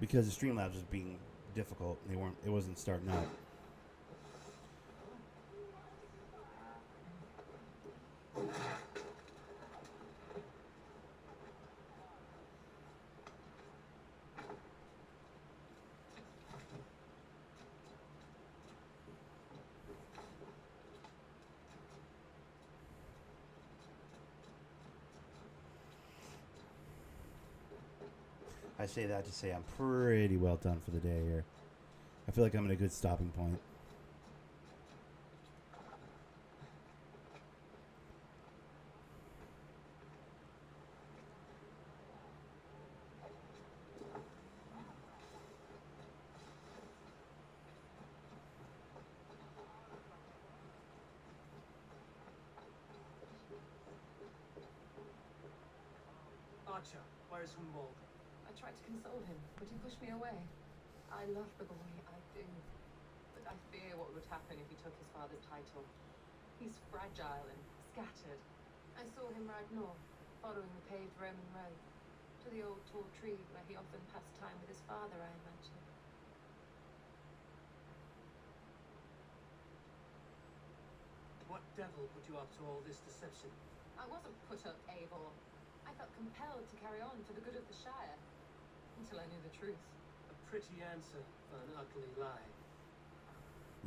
because the Streamlabs was being difficult. It wasn't starting out. I say that to say I'm pretty well done for the day here. I feel like I'm at a good stopping point. Archer, where's Humboldt? I tried to console him, but he pushed me away. I love the boy, I do. But I fear what would happen if he took his father's title. He's fragile and scattered. I saw him ride north, following the paved Roman road, to the old tall tree where he often passed time with his father, I imagine. What devil put you up to all this deception? I wasn't put up, Eivor. I felt compelled to carry on for the good of the Shire, until I knew the truth. A pretty answer for an ugly lie.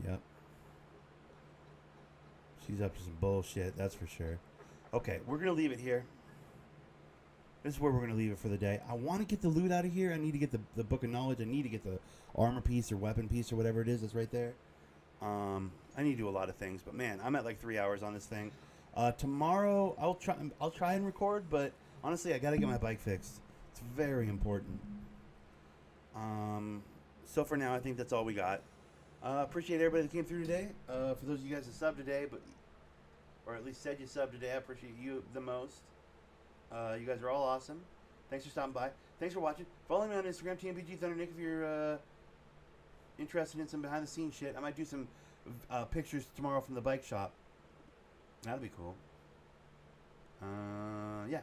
Yep. She's up to some bullshit, that's for sure. Okay, we're going to leave it here. This is where we're going to leave it for the day. I want to get the loot out of here. I need to get the Book of Knowledge. I need to get the armor piece or weapon piece or whatever it is that's right there. I need to do a lot of things, but man, I'm at like 3 hours on this thing. Tomorrow I'll try and record, but honestly, I got to get my bike fixed. It's very important. So for now, I think that's all we got. Appreciate everybody that came through today. For those of you guys that subbed today, or at least said you subbed today, I appreciate you the most. You guys are all awesome. Thanks for stopping by. Thanks for watching. Follow me on Instagram, TMPG Thunder Nick, if you're interested in some behind the scenes shit. I might do some pictures tomorrow from the bike shop. That'll be cool. Yeah.